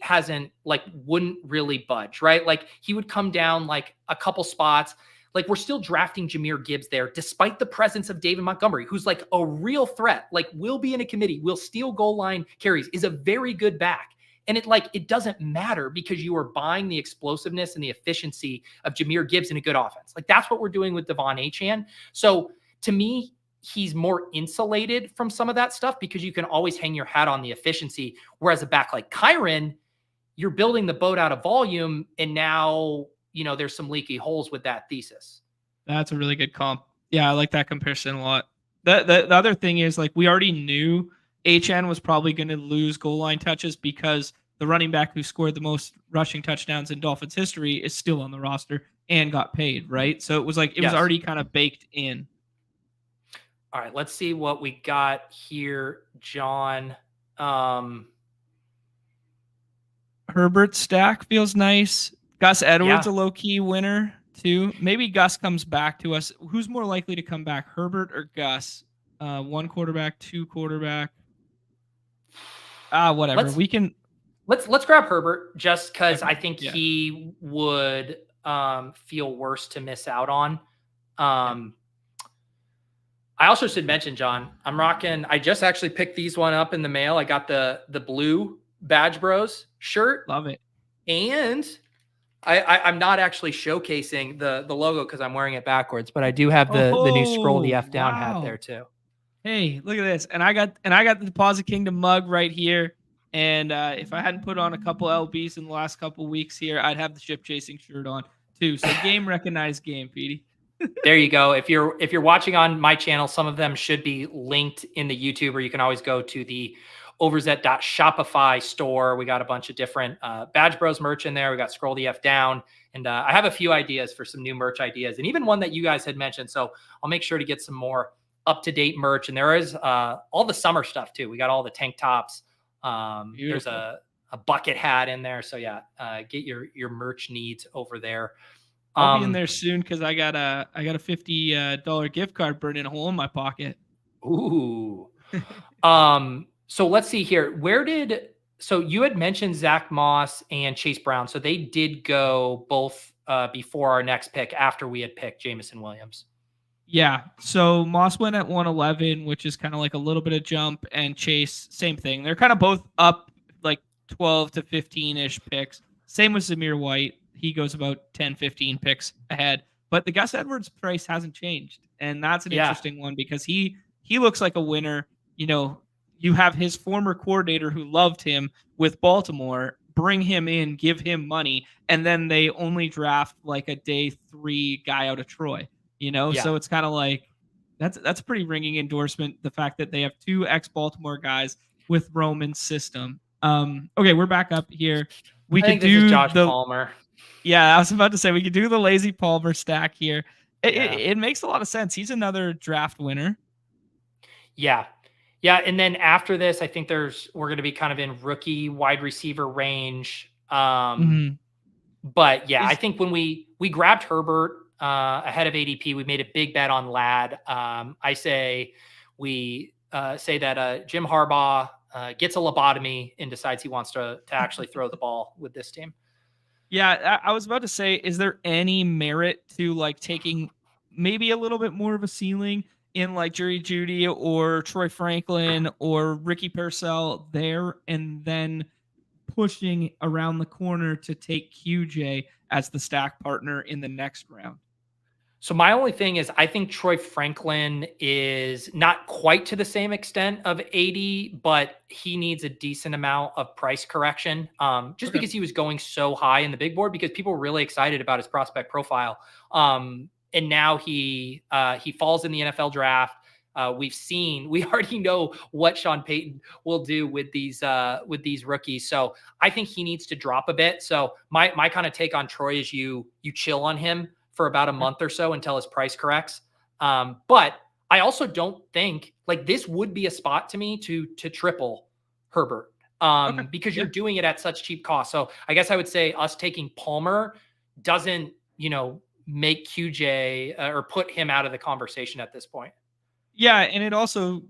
[SPEAKER 1] wouldn't really budge, right? Like he would come down like a couple spots. Like we're still drafting Jahmyr Gibbs there, despite the presence of David Montgomery, who's like a real threat, like will be in a committee, will steal goal line carries, is a very good back. And it doesn't matter because you are buying the explosiveness and the efficiency of Jahmyr Gibbs in a good offense. Like that's what we're doing with Devon Achane. So to me, he's more insulated from some of that stuff because you can always hang your hat on the efficiency. Whereas a back like Kyron, you're building the boat out of volume. And now, there's some leaky holes with that thesis.
[SPEAKER 2] That's a really good comp. Yeah, I like that comparison a lot. The other thing is, like, we already knew HN was probably going to lose goal line touches because the running back who scored the most rushing touchdowns in Dolphins history is still on the roster and got paid, right? So it was like, it was already kind of baked in.
[SPEAKER 1] All right, let's see what we got here, John.
[SPEAKER 2] Herbert stack feels nice. Gus Edwards, a low-key winner, too. Maybe Gus comes back to us. Who's more likely to come back, Herbert or Gus? One quarterback, two quarterback. Whatever.
[SPEAKER 1] Let's grab Herbert just because I think he would feel worse to miss out on. I also should mention, John, I'm rocking. I just actually picked these one up in the mail. I got the blue Badge Bros shirt.
[SPEAKER 2] Love it.
[SPEAKER 1] And I'm not actually showcasing the logo because I'm wearing it backwards, but I do have the new Scroll the F down hat there too.
[SPEAKER 2] Hey, look at this. And I got the Deposit Kingdom mug right here. And if I hadn't put on a couple LBs in the last couple weeks here, I'd have the Ship Chasing shirt on too. So game recognized game, Petey.
[SPEAKER 1] There you go. If you're watching on my channel, some of them should be linked in the YouTube, or you can always go to the overzet.shopify store. We got a bunch of different Badge Bros merch in there. We got Scroll the F down. And I have a few ideas for some new merch ideas, and even one that you guys had mentioned. So I'll make sure to get some more up-to-date merch. And there is all the summer stuff too. We got all the tank tops. There's a bucket hat in there. So yeah, get your merch needs over there.
[SPEAKER 2] I'll be in there soon because I got a $50 gift card burning a hole in my pocket.
[SPEAKER 1] Ooh. So let's see here. So you had mentioned Zach Moss and Chase Brown. So they did go both before our next pick after we had picked Jameson Williams.
[SPEAKER 2] Yeah. So Moss went at 111, which is kind of like a little bit of jump, and Chase, same thing. They're kind of both up like 12 to 15-ish picks. Same with Zamir White. He goes about 10, 15 picks ahead. But the Gus Edwards price hasn't changed. And that's an interesting one because he looks like a winner. You have his former coordinator who loved him with Baltimore, bring him in, give him money, and then they only draft like a day 3 guy out of Troy. So it's kind of like that's a pretty ringing endorsement. The fact that they have 2 ex-Baltimore guys with Roman's system. Okay, we're back up here.
[SPEAKER 1] I think this is Josh Palmer.
[SPEAKER 2] Yeah, I was about to say we could do the lazy Palmer stack here. It makes a lot of sense. He's another draft winner.
[SPEAKER 1] Yeah. Yeah. And then after this, I think we're going to be kind of in rookie wide receiver range. But yeah, I think when we grabbed Herbert ahead of ADP, we made a big bet on Ladd. I say we say that Jim Harbaugh gets a lobotomy and decides he wants to actually throw the ball with this team.
[SPEAKER 2] Yeah, I was about to say, is there any merit to like taking maybe a little bit more of a ceiling in like Jerry Jeudy or Troy Franklin or Ricky Purcell there, and then pushing around the corner to take QJ as the stack partner in the next round?
[SPEAKER 1] So my only thing is I think Troy Franklin is not quite to the same extent of 80, but he needs a decent amount of price correction. Just
[SPEAKER 2] Okay.
[SPEAKER 1] because he was going so high in the big board, because people were really excited about his prospect profile. And now he falls in the NFL draft. We already know what Sean Payton will do with these rookies. So I think he needs to drop a bit. So my kind of take on Troy is you chill on him for about a month or so until his price corrects. But I also don't think like this would be a spot to me to triple Herbert because you're doing it at such cheap cost. So I guess I would say us taking Palmer doesn't, make QJ or put him out of the conversation at this point.
[SPEAKER 2] Yeah, and it also,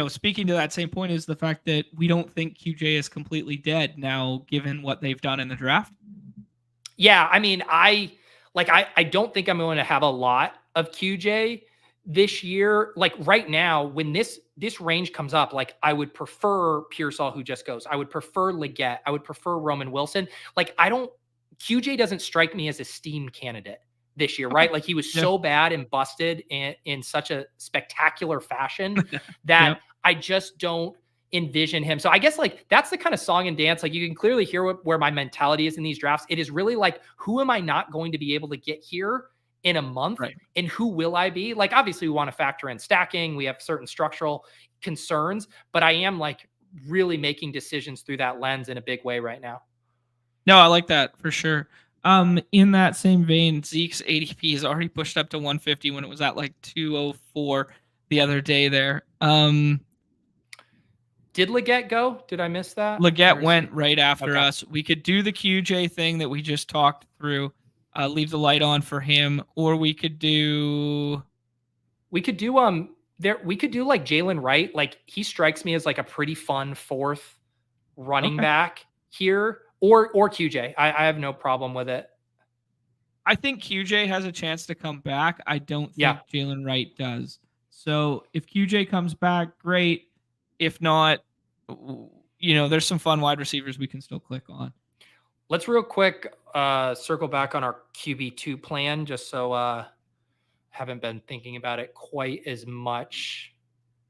[SPEAKER 2] speaking to that same point is the fact that we don't think QJ is completely dead now, given what they've done in the draft.
[SPEAKER 1] Yeah, I mean, I don't think I'm going to have a lot of QJ this year. Like right now, when this range comes up, like I would prefer Pearsall, who just goes. I would prefer Leggett. I would prefer Roman Wilson. Like QJ doesn't strike me as a steam candidate this year, right? Like he was so bad and busted in such a spectacular fashion that I just don't envision him. So I guess like that's the kind of song and dance. Like you can clearly hear where my mentality is in these drafts. It is really like, who am I not going to be able to get here in a month? Right. And who will I be? Like, obviously we want to factor in stacking. We have certain structural concerns, but I am like really making decisions through that lens in a big way right now.
[SPEAKER 2] No, I like that for sure. In that same vein, Zeke's ADP is already pushed up to 150 when it was at like 204 the other day there.
[SPEAKER 1] Did Leggett go? Did I miss that?
[SPEAKER 2] Leggett went right after us. We could do the QJ thing that we just talked through, leave the light on for him, or we could do
[SPEAKER 1] like Jalen Wright. Like he strikes me as like a pretty fun fourth running back here. Or QJ. I have no problem with it.
[SPEAKER 2] I think QJ has a chance to come back. I don't think Jalen Wright does. So if QJ comes back, great. If not, there's some fun wide receivers we can still click on.
[SPEAKER 1] Let's real quick circle back on our QB2 plan, just so haven't been thinking about it quite as much.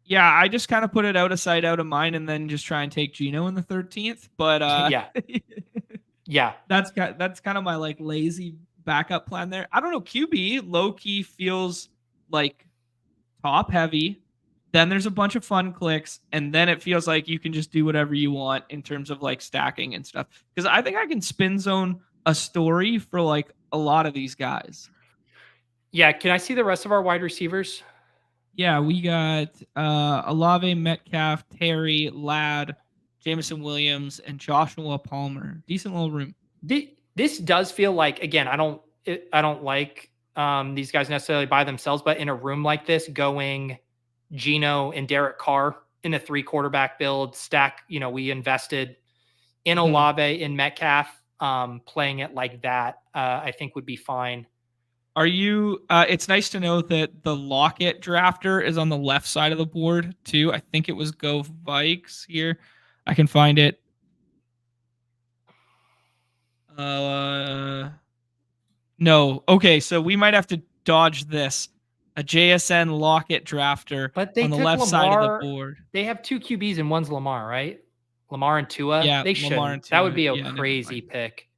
[SPEAKER 2] Yeah, I just kind of put it out of sight, out of mind, and then just try and take Geno in the 13th. But
[SPEAKER 1] yeah,
[SPEAKER 2] that's kind of my like lazy backup plan there. I don't know. QB low key feels like top heavy. Then there's a bunch of fun clicks, and then it feels like you can just do whatever you want in terms of like stacking and stuff. Because I think I can spin zone a story for like a lot of these guys.
[SPEAKER 1] Yeah, can I see the rest of our wide receivers?
[SPEAKER 2] Yeah, we got Olave, Metcalf, Terry, Ladd, Jameson Williams, and Joshua Palmer. Decent little room.
[SPEAKER 1] This does feel like, again, I don't like these guys necessarily by themselves, but in a room like this, going Geno and Derek Carr in a 3 quarterback build stack, we invested in Olave and Metcalf, playing it like that, I think would be fine.
[SPEAKER 2] Are you? It's nice to know that the Lockett drafter is on the left side of the board too. I think it was Go Vikes here. I can find it. No. Okay, so we might have to dodge this. A JSN Lockett drafter on the left side of the board.
[SPEAKER 1] They have 2 QBs and one's Lamar, right? Lamar and Tua.
[SPEAKER 2] Yeah,
[SPEAKER 1] they should. That would be a crazy pick.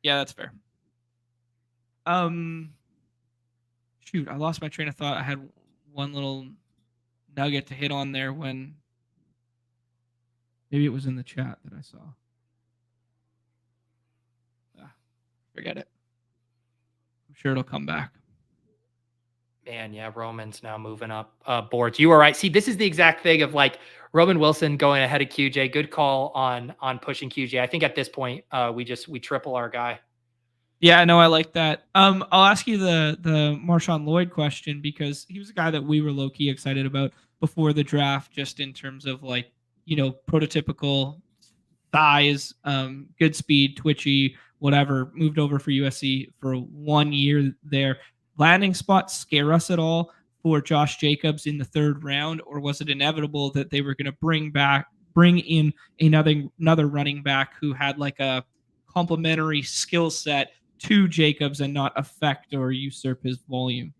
[SPEAKER 2] Yeah, that's fair. Shoot, I lost my train of thought. I had one little nugget to hit on there when maybe it was in the chat that I saw. Forget it. I'm sure it'll come back.
[SPEAKER 1] Man, yeah, Roman's now moving up boards. You were right. See, this is the exact thing of like Roman Wilson going ahead of QJ. Good call on pushing QJ. I think at this point, we triple our guy.
[SPEAKER 2] Yeah, no, I like that. I'll ask you the Marshawn Lloyd question because he was a guy that we were low key excited about before the draft, just in terms of like, prototypical size, good speed, twitchy, whatever. Moved over for USC for 1 year there. Landing spots scare us at all for Josh Jacobs in the 3rd round, or was it inevitable that they were going to bring back bring in another running back who had like a complementary skill set to Jacobs and not affect or usurp his volume.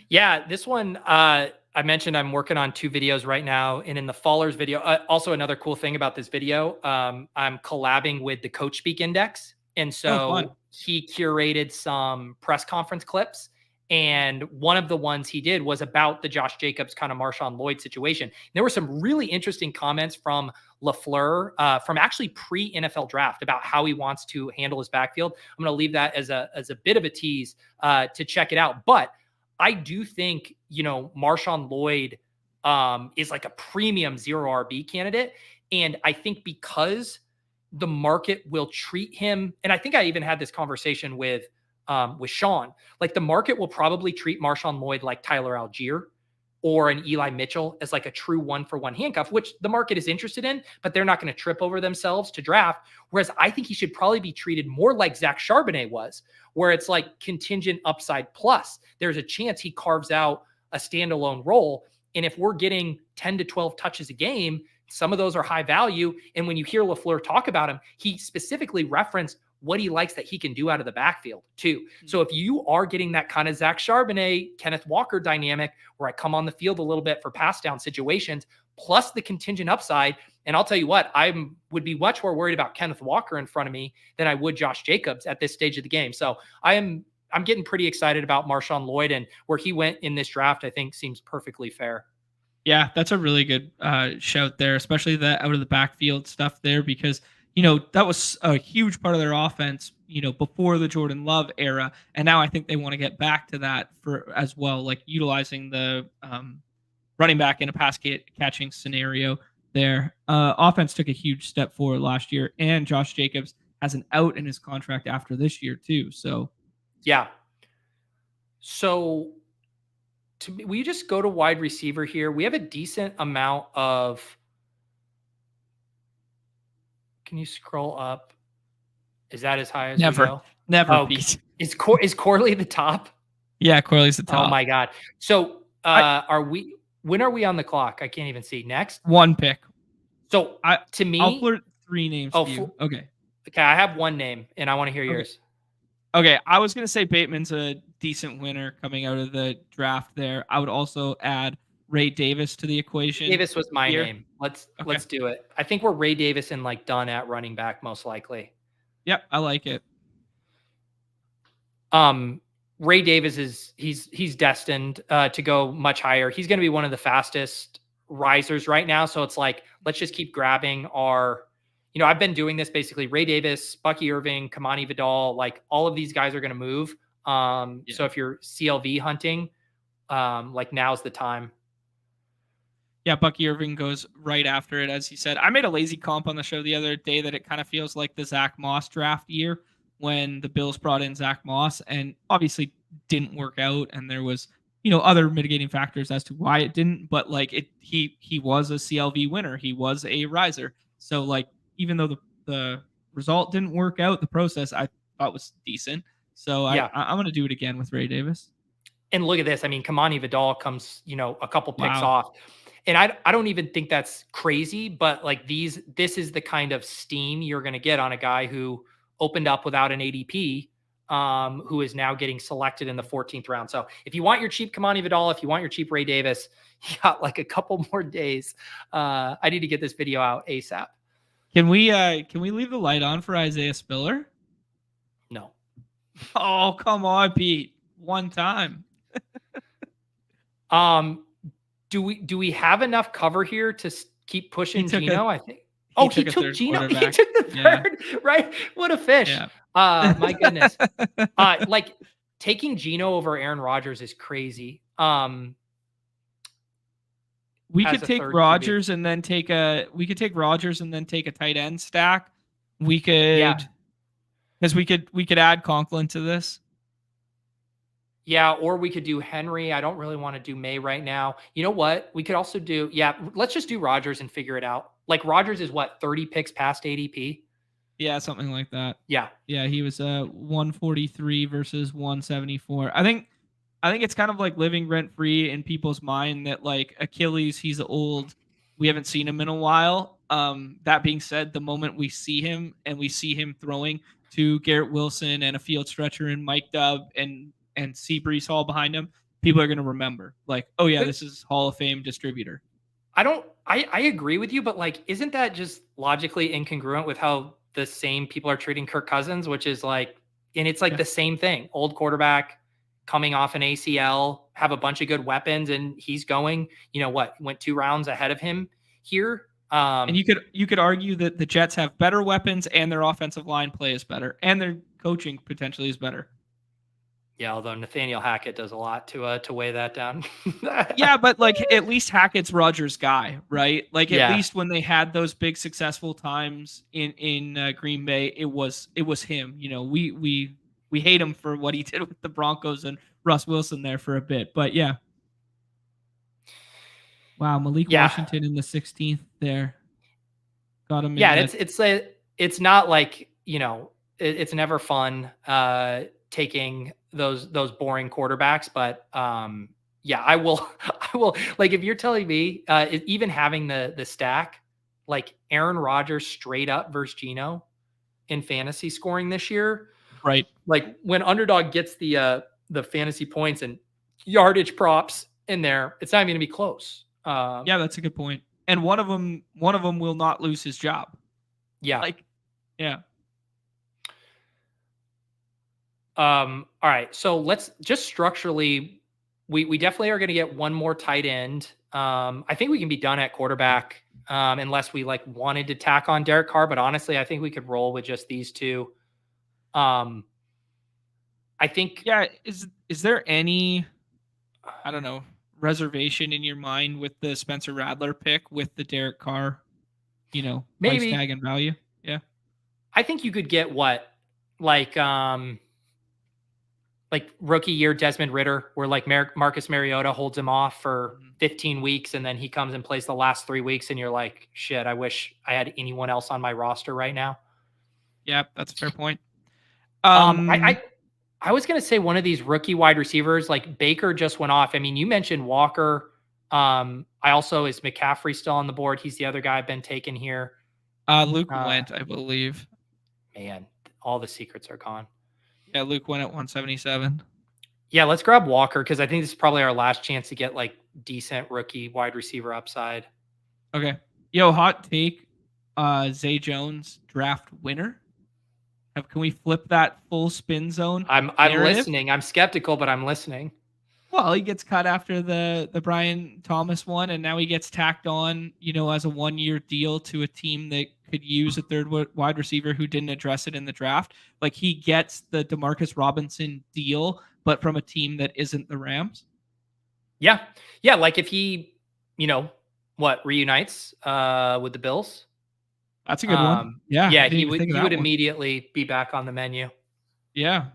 [SPEAKER 1] Yeah, this one, I mentioned I'm working on 2 videos right now. And in the Fallers video, also another cool thing about this video, I'm collabing with the Coach Speak Index. And
[SPEAKER 2] Fun.
[SPEAKER 1] so he curated some press conference clips. And one of the ones he did was about the Josh Jacobs kind of Marshawn Lloyd situation. There were some really interesting comments from LaFleur from actually pre-NFL draft about how he wants to handle his backfield. I'm going to leave that as a bit of a tease to check it out. But I do think, Marshawn Lloyd is like a premium 0 RB candidate. And I think because the market will treat him, and I think I even had this conversation with Sean, like the market will probably treat Marshawn Lloyd like Tyler Algier or an Eli Mitchell as like a true 1-for-1 handcuff, which the market is interested in, but they're not going to trip over themselves to draft. Whereas I think he should probably be treated more like Zach Charbonnet was, where it's like contingent upside plus. There's a chance he carves out a standalone role. And if we're getting 10 to 12 touches a game, some of those are high value. And when you hear LaFleur talk about him, he specifically referenced what he likes that he can do out of the backfield too. So if you are getting that kind of Zach Charbonnet, Kenneth Walker dynamic, where I come on the field a little bit for pass down situations, plus the contingent upside, and I'll tell you what, I would be much more worried about Kenneth Walker in front of me than I would Josh Jacobs at this stage of the game. So I'm getting pretty excited about Marshawn Lloyd, and where he went in this draft, I think seems perfectly fair.
[SPEAKER 2] Yeah, that's a really good shout there, especially the out of the backfield stuff there, because that was a huge part of their offense, before the Jordan Love era. And now I think they want to get back to that as well, like utilizing the running back in a pass catching scenario there. Offense took a huge step forward last year, and Josh Jacobs has an out in his contract after this year too. So,
[SPEAKER 1] yeah. So we just go to wide receiver here. We have a decent amount of. Can you scroll up? Is that as high as
[SPEAKER 2] never,
[SPEAKER 1] we go?
[SPEAKER 2] never.
[SPEAKER 1] Oh, is Corley the top?
[SPEAKER 2] Yeah, Corley's the top.
[SPEAKER 1] Oh my God. So when are we on the clock? I can't even see. Next?
[SPEAKER 2] One pick.
[SPEAKER 1] So to me,
[SPEAKER 2] I'll flirt 3 names to you. Okay.
[SPEAKER 1] Okay, I have 1 name and I want to hear yours.
[SPEAKER 2] Okay, I was going to say Bateman's a decent winner coming out of the draft there. I would also add Ray Davis to the equation.
[SPEAKER 1] Davis was my name. Let's do it. I think we're Ray Davis and like done at running back most likely.
[SPEAKER 2] Yep, I like it.
[SPEAKER 1] Ray Davis he's destined to go much higher. He's going to be one of the fastest risers right now. So it's like, let's just keep grabbing our, I've been doing this basically. Ray Davis, Bucky Irving, Kamani Vidal, like all of these guys are going to move. So if you're CLV hunting, like now's the time.
[SPEAKER 2] Yeah, Bucky Irving goes right after it, as he said. I made a lazy comp on the show the other day that it kind of feels like the Zach Moss draft year when the Bills brought in Zach Moss, and obviously didn't work out, and there was other mitigating factors as to why it didn't, but like he was a CLV winner, he was a riser. So like even though the result didn't work out, the process I thought was decent. So yeah. I'm going to do it again with Ray Davis.
[SPEAKER 1] And look at this. I mean, Kamani Vidal comes a couple picks off. And I don't even think that's crazy, but like this is the kind of steam you're going to get on a guy who opened up without an ADP, who is now getting selected in the 14th round. So if you want your cheap Kamani Vidal, if you want your cheap Ray Davis, you got like a couple more days. I need to get this video out ASAP.
[SPEAKER 2] Can we leave the light on for Isaiah Spiller?
[SPEAKER 1] No.
[SPEAKER 2] Oh, come on, Pete. One time.
[SPEAKER 1] Do we have enough cover here to keep pushing Geno? I think. He took Geno. He took the third, right? What a fish. Yeah. My goodness. Like taking Geno over Aaron Rodgers is crazy.
[SPEAKER 2] We could take Rodgers and then take a tight end stack. We could because we could add Conklin to this.
[SPEAKER 1] Yeah, or we could do Henry. I don't really want to do May right now. You know what? We could also do, let's just do Rodgers and figure it out. Like Rodgers is what, 30 picks past ADP?
[SPEAKER 2] Yeah, something like that.
[SPEAKER 1] Yeah.
[SPEAKER 2] Yeah, he was 143 versus 174. I think it's kind of like living rent free in people's mind that like Achilles, he's old. We haven't seen him in a while. That being said, the moment we see him and we see him throwing to Garrett Wilson and a field stretcher and Mike Dub and see Brees Hall behind him, people are going to remember, like, oh yeah, this is Hall of Fame distributor.
[SPEAKER 1] I agree with you, but like, isn't that just logically incongruent with how the same people are treating Kirk Cousins, which is like, and it's like the same thing. Old quarterback coming off an ACL, have a bunch of good weapons, and he's going, went 2 rounds ahead of him here.
[SPEAKER 2] And you could argue that the Jets have better weapons and their offensive line play is better and their coaching potentially is better.
[SPEAKER 1] Yeah, although Nathaniel Hackett does a lot to weigh that down.
[SPEAKER 2] Yeah, but like at least Hackett's Rodgers' guy, right? Like at least when they had those big successful times in Green Bay, it was him. We hate him for what he did with the Broncos and Russ Wilson there for a bit, but yeah. Wow, Malik Washington in the 16th there. Got him.
[SPEAKER 1] Yeah, it's not like, it's never fun taking those boring quarterbacks, but I will like, if you're telling me even having the stack, like Aaron Rodgers straight up versus Geno in fantasy scoring this year,
[SPEAKER 2] right?
[SPEAKER 1] Like when underdog gets the fantasy points and yardage props in there, it's not even gonna be close.
[SPEAKER 2] Yeah, that's a good point. And one of them will not lose his job.
[SPEAKER 1] Yeah.
[SPEAKER 2] Yeah.
[SPEAKER 1] All right. So let's just structurally, we definitely are going to get one more tight end. I think we can be done at quarterback unless we like wanted to tack on Derek Carr, but honestly, I think we could roll with just these two. I think.
[SPEAKER 2] Yeah. Is there any, I don't know, reservation in your mind with the Spencer Rattler pick with the Derek Carr, maybe price tag and value? Yeah.
[SPEAKER 1] I think you could get like rookie year Desmond Ridder, where like Marcus Mariota holds him off for 15 weeks and then he comes and plays the last 3 weeks and you're like, shit, I wish I had anyone else on my roster right now.
[SPEAKER 2] Yeah, that's a fair point.
[SPEAKER 1] I was going to say one of these rookie wide receivers, like Baker just went off. I mean, you mentioned Walker. I also, is McCaffrey still on the board? He's the other guy I've been taking here.
[SPEAKER 2] Luke went, I believe.
[SPEAKER 1] Man, all the secrets are gone.
[SPEAKER 2] Yeah, Luke went at 177.
[SPEAKER 1] Yeah, let's grab Walker because I think this is probably our last chance to get like decent rookie wide receiver upside.
[SPEAKER 2] Okay. Yo, hot take. Zay Jones draft winner. Can we flip that full spin zone?
[SPEAKER 1] I'm listening. I'm skeptical, but I'm listening.
[SPEAKER 2] Well, he gets cut after the Brian Thomas one, and now he gets tacked on, as a 1-year deal to a team that could use a third wide receiver who didn't address it in the draft. Like he gets the DeMarcus Robinson deal, but from a team that isn't the Rams.
[SPEAKER 1] Yeah. Yeah. Like if he, reunites with the Bills.
[SPEAKER 2] That's a good one. Yeah.
[SPEAKER 1] Yeah. He would immediately be back on the menu.
[SPEAKER 2] Yeah.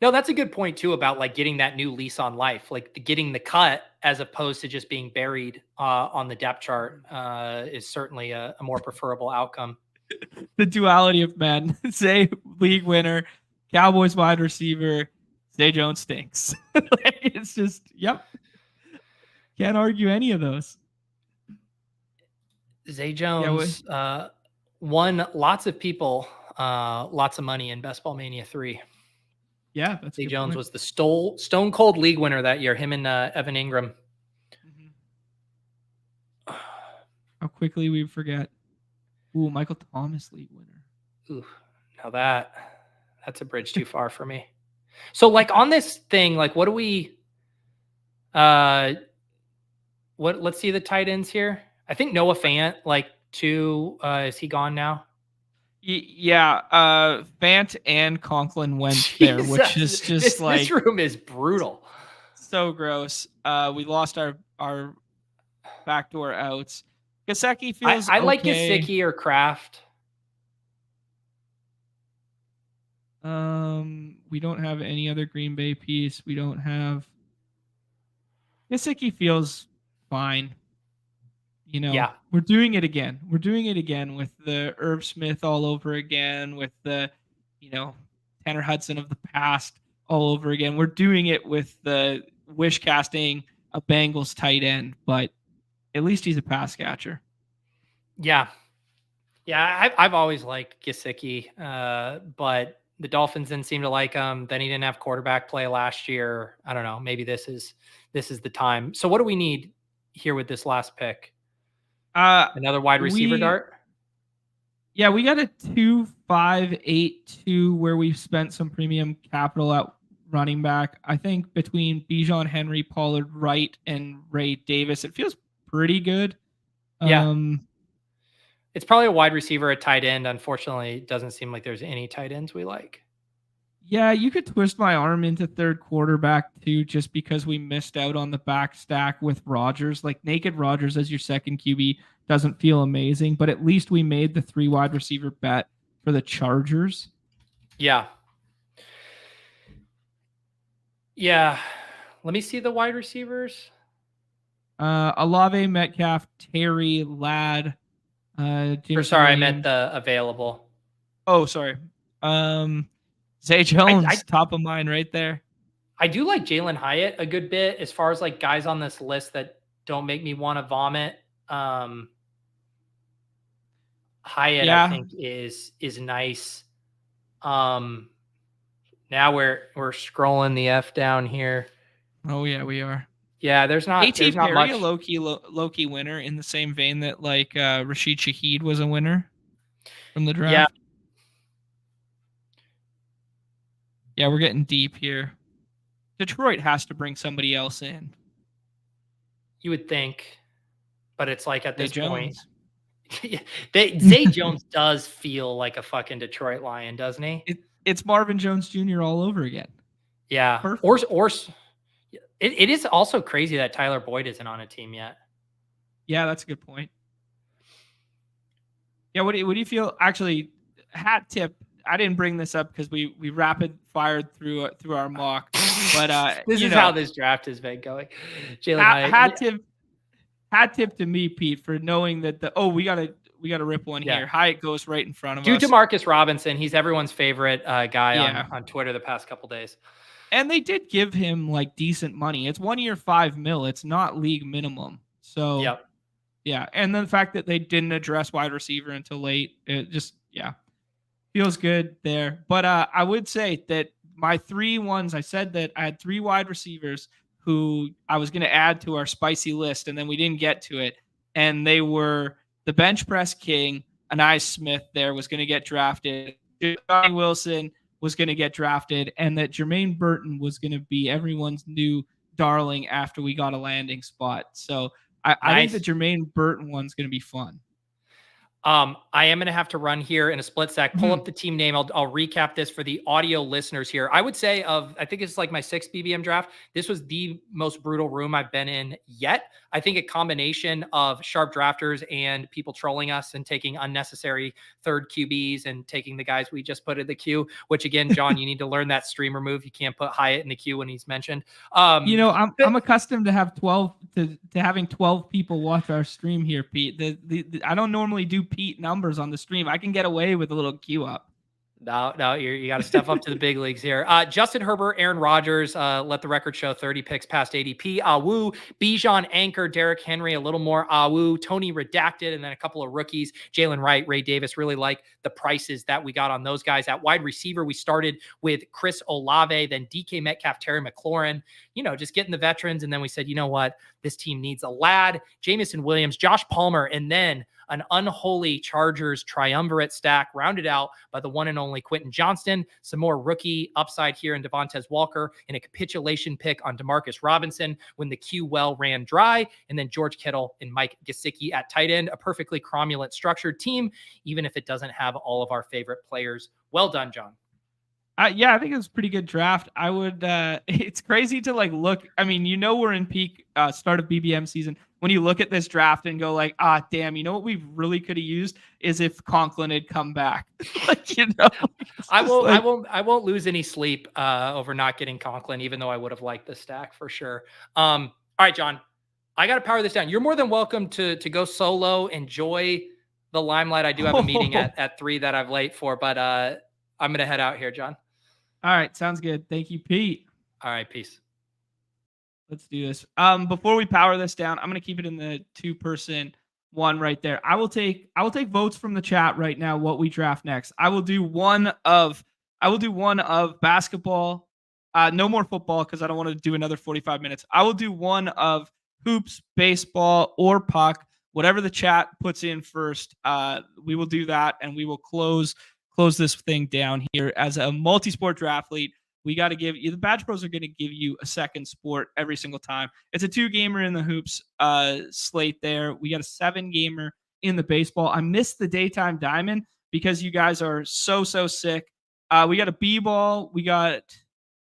[SPEAKER 1] No, that's a good point too about like getting that new lease on life, like getting the cut as opposed to just being buried on the depth chart is certainly a more preferable outcome.
[SPEAKER 2] The duality of men. Zay league winner, Cowboys wide receiver, Zay Jones stinks. It's just, yep. Can't argue any of those.
[SPEAKER 1] Zay Jones won lots of people lots of money in Best Ball Mania 3.
[SPEAKER 2] Yeah, that's
[SPEAKER 1] Zay Jones was the stone cold league winner that year, him and Evan Ingram.
[SPEAKER 2] How quickly we forget. Ooh, Michael Thomas league winner.
[SPEAKER 1] Ooh, now that's a bridge too far for me. So like on this thing, like what do we let's see the tight ends here. I think Noah Fant, like is he gone now?
[SPEAKER 2] Yeah, Fant and Conklin went there, which is just
[SPEAKER 1] this room is brutal.
[SPEAKER 2] So gross. We lost our backdoor outs. Gesicki feels
[SPEAKER 1] I
[SPEAKER 2] okay.
[SPEAKER 1] like Gesicki or Kraft.
[SPEAKER 2] We don't have any other Green Bay piece. We don't have. Gesicki feels fine. We're doing it again. We're doing it again with the Irv Smith all over again, with the, Tanner Hudson of the past all over again. We're doing it with the wish casting a Bengals tight end, but At least he's a pass catcher.
[SPEAKER 1] Yeah. Yeah, I've always liked Gesicki, but the Dolphins didn't seem to like him. Then he didn't have quarterback play last year. I don't know. Maybe this is the time. So what do we need here with this last pick? Another wide receiver dart?
[SPEAKER 2] Yeah, we got a 2-5-8-2 where we've spent some premium capital at running back. I think between Bijan, Henry, Pollard, Wright, and Ray Davis, it feels pretty good.
[SPEAKER 1] Yeah. It's probably a wide receiver at tight end. Unfortunately, it doesn't seem like there's any tight ends we like.
[SPEAKER 2] Yeah, you could twist my arm into third quarterback too, just because we missed out on the back stack with Rodgers. Like naked Rodgers as your second QB doesn't feel amazing, but at least we made the 3 wide receiver bet for the Chargers.
[SPEAKER 1] Yeah. Yeah. Let me see the wide receivers.
[SPEAKER 2] Olave, Metcalf, Terry, Ladd.
[SPEAKER 1] Sorry, I meant the available.
[SPEAKER 2] Oh, sorry. Zay Jones, top of mind right there.
[SPEAKER 1] I do like Jalen Hyatt a good bit as far as like guys on this list that don't make me want to vomit. Hyatt, I think is nice. Now we're scrolling the F down here.
[SPEAKER 2] Oh yeah, we are.
[SPEAKER 1] Yeah, there's not much.
[SPEAKER 2] A low key winner in the same vein that like Rashid Shaheed was a winner from the draft. Yeah, we're getting deep here. Detroit has to bring somebody else in.
[SPEAKER 1] You would think, but it's like at this point,
[SPEAKER 2] Zay
[SPEAKER 1] Jones does feel like a fucking Detroit Lion, doesn't he?
[SPEAKER 2] It's Marvin Jones Jr. all over again.
[SPEAKER 1] Yeah.
[SPEAKER 2] Perfect.
[SPEAKER 1] Or it is also crazy that Tyler Boyd isn't on a team yet.
[SPEAKER 2] Yeah, that's a good point. Yeah, what do you feel? Actually, hat tip. I didn't bring this up because we rapid fired through our mock, but
[SPEAKER 1] this is how this draft has been going. Jalen
[SPEAKER 2] hat tip to me, Pete, for knowing that we gotta rip one here. Hyatt goes right in front of us.
[SPEAKER 1] Due to Marcus Robinson, he's everyone's favorite guy on Twitter the past couple days.
[SPEAKER 2] And they did give him like decent money. It's 1 year, $5 million. It's not league minimum. So yeah. And the fact that they didn't address wide receiver until late, it just feels good there. But I would say that my 3 ones, I said that I had 3 wide receivers who I was going to add to our spicy list, and then we didn't get to it. And they were the bench press king, Anais Smith there was going to get drafted. Johnny Wilson was going to get drafted, and that Jermaine Burton was going to be everyone's new darling after we got a landing spot. So I think the Jermaine Burton one's going to be fun.
[SPEAKER 1] I am going to have to run here in a split sec, pull up the team name. I'll recap this for the audio listeners here. I would say I think it's like my 6th BBM draft. This was the most brutal room I've been in yet. I think a combination of sharp drafters and people trolling us and taking unnecessary third QBs and taking the guys we just put in the queue, which again, John, you need to learn that streamer move. You can't put Hyatt in the queue when he's mentioned.
[SPEAKER 2] I'm accustomed to have 12 to having 12 people watch our stream here, Pete. I don't normally do Pete numbers on the stream. I can get away with a little queue up.
[SPEAKER 1] No, you got to step up to the big leagues here. Justin Herbert, Aaron Rodgers, let the record show 30 picks past ADP. Awoo, Bijan, Anchor, Derrick Henry, a little more Awoo, Tony Redacted, and then a couple of rookies, Jalen Wright, Ray Davis. Really like the prices that we got on those guys. At wide receiver, we started with Chris Olave, then DK Metcalf, Terry McLaurin, just getting the veterans. And then we said, you know what? This team needs a lad, Jamison Williams, Josh Palmer, and then an unholy Chargers triumvirate stack rounded out by the one and only Quentin Johnston, some more rookie upside here in Devontae Walker, and a capitulation pick on Demarcus Robinson when the queue well ran dry, and then George Kittle and Mike Gesicki at tight end, a perfectly cromulent structured team, even if it doesn't have all of our favorite players. Well done, John.
[SPEAKER 2] I think it was a pretty good draft. I would, it's crazy to look. I mean, we're in peak start of BBM season. When you look at this draft and go like, damn, what we really could have used is if Conklin had come back.
[SPEAKER 1] I won't lose any sleep over not getting Conklin, even though I would have liked the stack for sure. All right, John, I got to power this down. You're more than welcome to go solo. Enjoy the limelight. I do have a meeting at 3 that I've late for, but I'm going to head out here, John.
[SPEAKER 2] All right. Sounds good. Thank you, Pete.
[SPEAKER 1] All right. Peace.
[SPEAKER 2] Let's do this. Before we power this down, I'm gonna keep it in the 2-person one right there. I will take votes from the chat right now. What we draft next? I will do one of basketball. No more football because I don't want to do another 45 minutes. I will do one of hoops, baseball, or puck. Whatever the chat puts in first, we will do that, and we will close this thing down here as a multi-sport draft league. We got to give you the Badge Pros are going to give you a second sport every single time. It's a 2-gamer in the hoops slate there. We got a 7-gamer in the baseball. I missed the daytime diamond because you guys are so sick. We got a b-ball, we got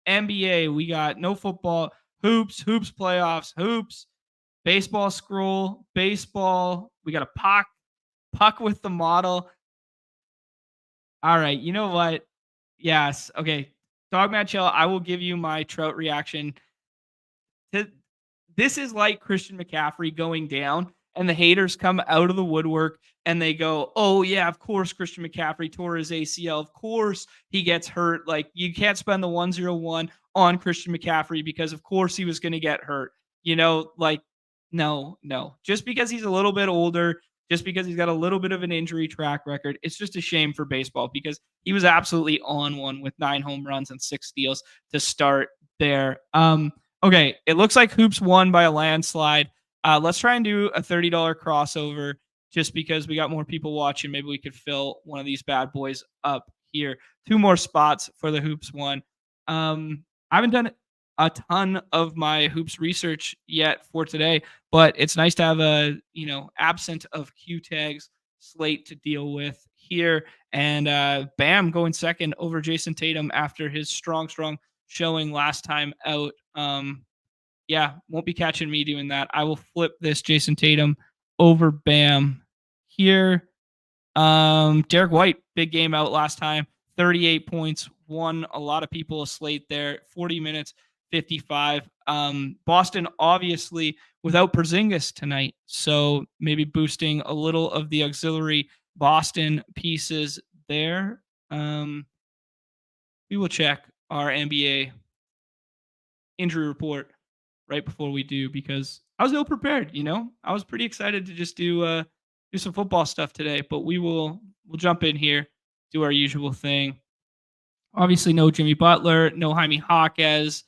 [SPEAKER 2] NBA, we got no football, hoops playoffs, hoops, baseball scroll, baseball. We got a puck with the model. All right, you know what? Yes, okay. Dogman Chill, I will give you my Trout reaction. This is like Christian McCaffrey going down, and the haters come out of the woodwork and they go, "Oh yeah, of course Christian McCaffrey tore his ACL. Of course he gets hurt. Like you can't spend the 101 on Christian McCaffrey because of course he was going to get hurt." Like no. Just because he's a little bit older, just because he's got a little bit of an injury track record, it's just a shame for baseball because he was absolutely on one with 9 home runs and 6 steals to start there. Okay, it looks like Hoops won by a landslide. Let's try and do a $30 crossover just because we got more people watching. Maybe we could fill one of these bad boys up here. 2 more spots for the Hoops one. I haven't done a ton of my Hoops research yet for today, but it's nice to have a, absent of Q tags slate to deal with here. And Bam going second over Jason Tatum after his strong showing last time out. Yeah, won't be catching me doing that. I will flip this Jason Tatum over Bam here. Derek White, big game out last time, 38 points, won a lot of people a slate there, 40 minutes, 55. Boston obviously without Porzingis tonight, so maybe boosting a little of the auxiliary Boston pieces there. We will check our NBA injury report right before we do because I was ill prepared. I was pretty excited to just do some football stuff today, but we'll jump in here, do our usual thing. Obviously, no Jimmy Butler, no Jaime Jaquez,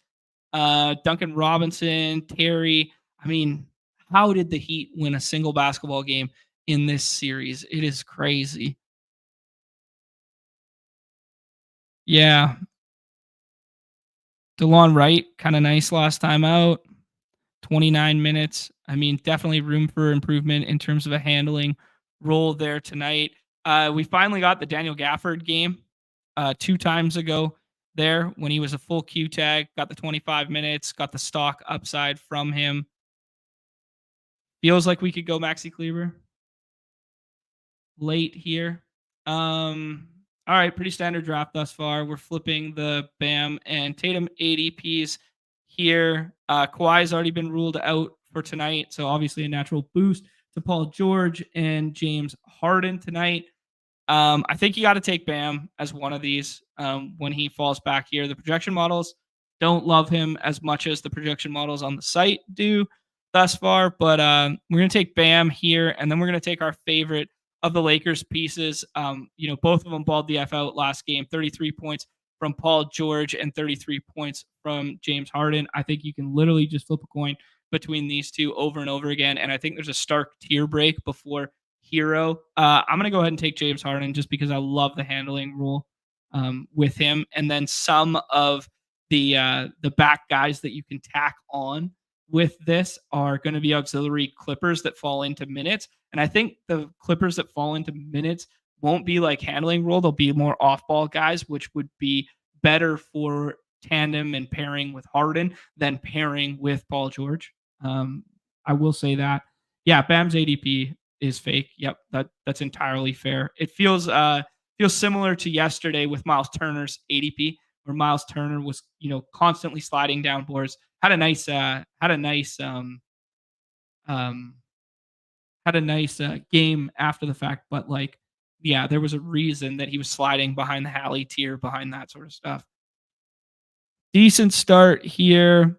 [SPEAKER 2] Duncan Robinson, Terry. I mean, how did the Heat win a single basketball game in this series? It is crazy. Yeah. DeLon Wright, kind of nice last time out. 29 minutes. I mean, definitely room for improvement in terms of a handling role there tonight. We finally got the Daniel Gafford game 2 times ago there when he was a full Q tag, got the 25 minutes, got the stock upside from him. Feels like we could go Maxi Kleber late here. All right, pretty standard draft thus far. We're flipping the Bam and Tatum ADPs here. Kawhi's already been ruled out for tonight, so obviously a natural boost to Paul George and James Harden tonight. I think you got to take Bam as one of these when he falls back here. The projection models don't love him as much as the projection models on the site do thus far, but we're going to take Bam here, and then we're going to take our favorite of the Lakers pieces. Both of them balled the F out last game, 33 points from Paul George and 33 points from James Harden. I think you can literally just flip a coin between these two over and over again. And I think there's a stark tier break before Hero. I'm going to go ahead and take James Harden just because I love the handling rule with him. And then some of the back guys that you can tack on with this are going to be auxiliary Clippers that fall into minutes. And I think the Clippers that fall into minutes won't be like handling role. They'll be more off-ball guys, which would be better for tandem and pairing with Harden than pairing with Paul George. I will say that. Yeah, Bam's ADP is fake. Yep, that's entirely fair. It feels similar to yesterday with Miles Turner's ADP, where Miles Turner was constantly sliding down boards. Had a nice game after the fact, but there was a reason that he was sliding behind the Hallie tier, behind that sort of stuff. Decent start here.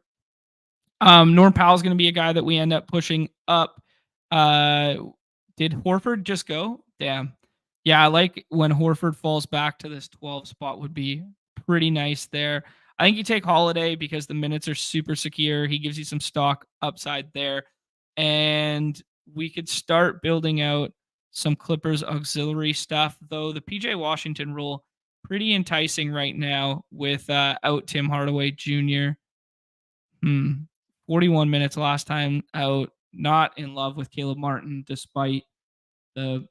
[SPEAKER 2] Norm Powell's going to be a guy that we end up pushing up. Uh, did Horford just go? Damn. Yeah, I like when Horford falls back to this 12 spot would be pretty nice there. I think you take Holiday because the minutes are super secure. He gives you some stock upside there. And we could start building out some Clippers auxiliary stuff, though the PJ Washington rule pretty enticing right now with out Tim Hardaway Jr. 41 minutes last time out. Not in love with Caleb Martin, despite the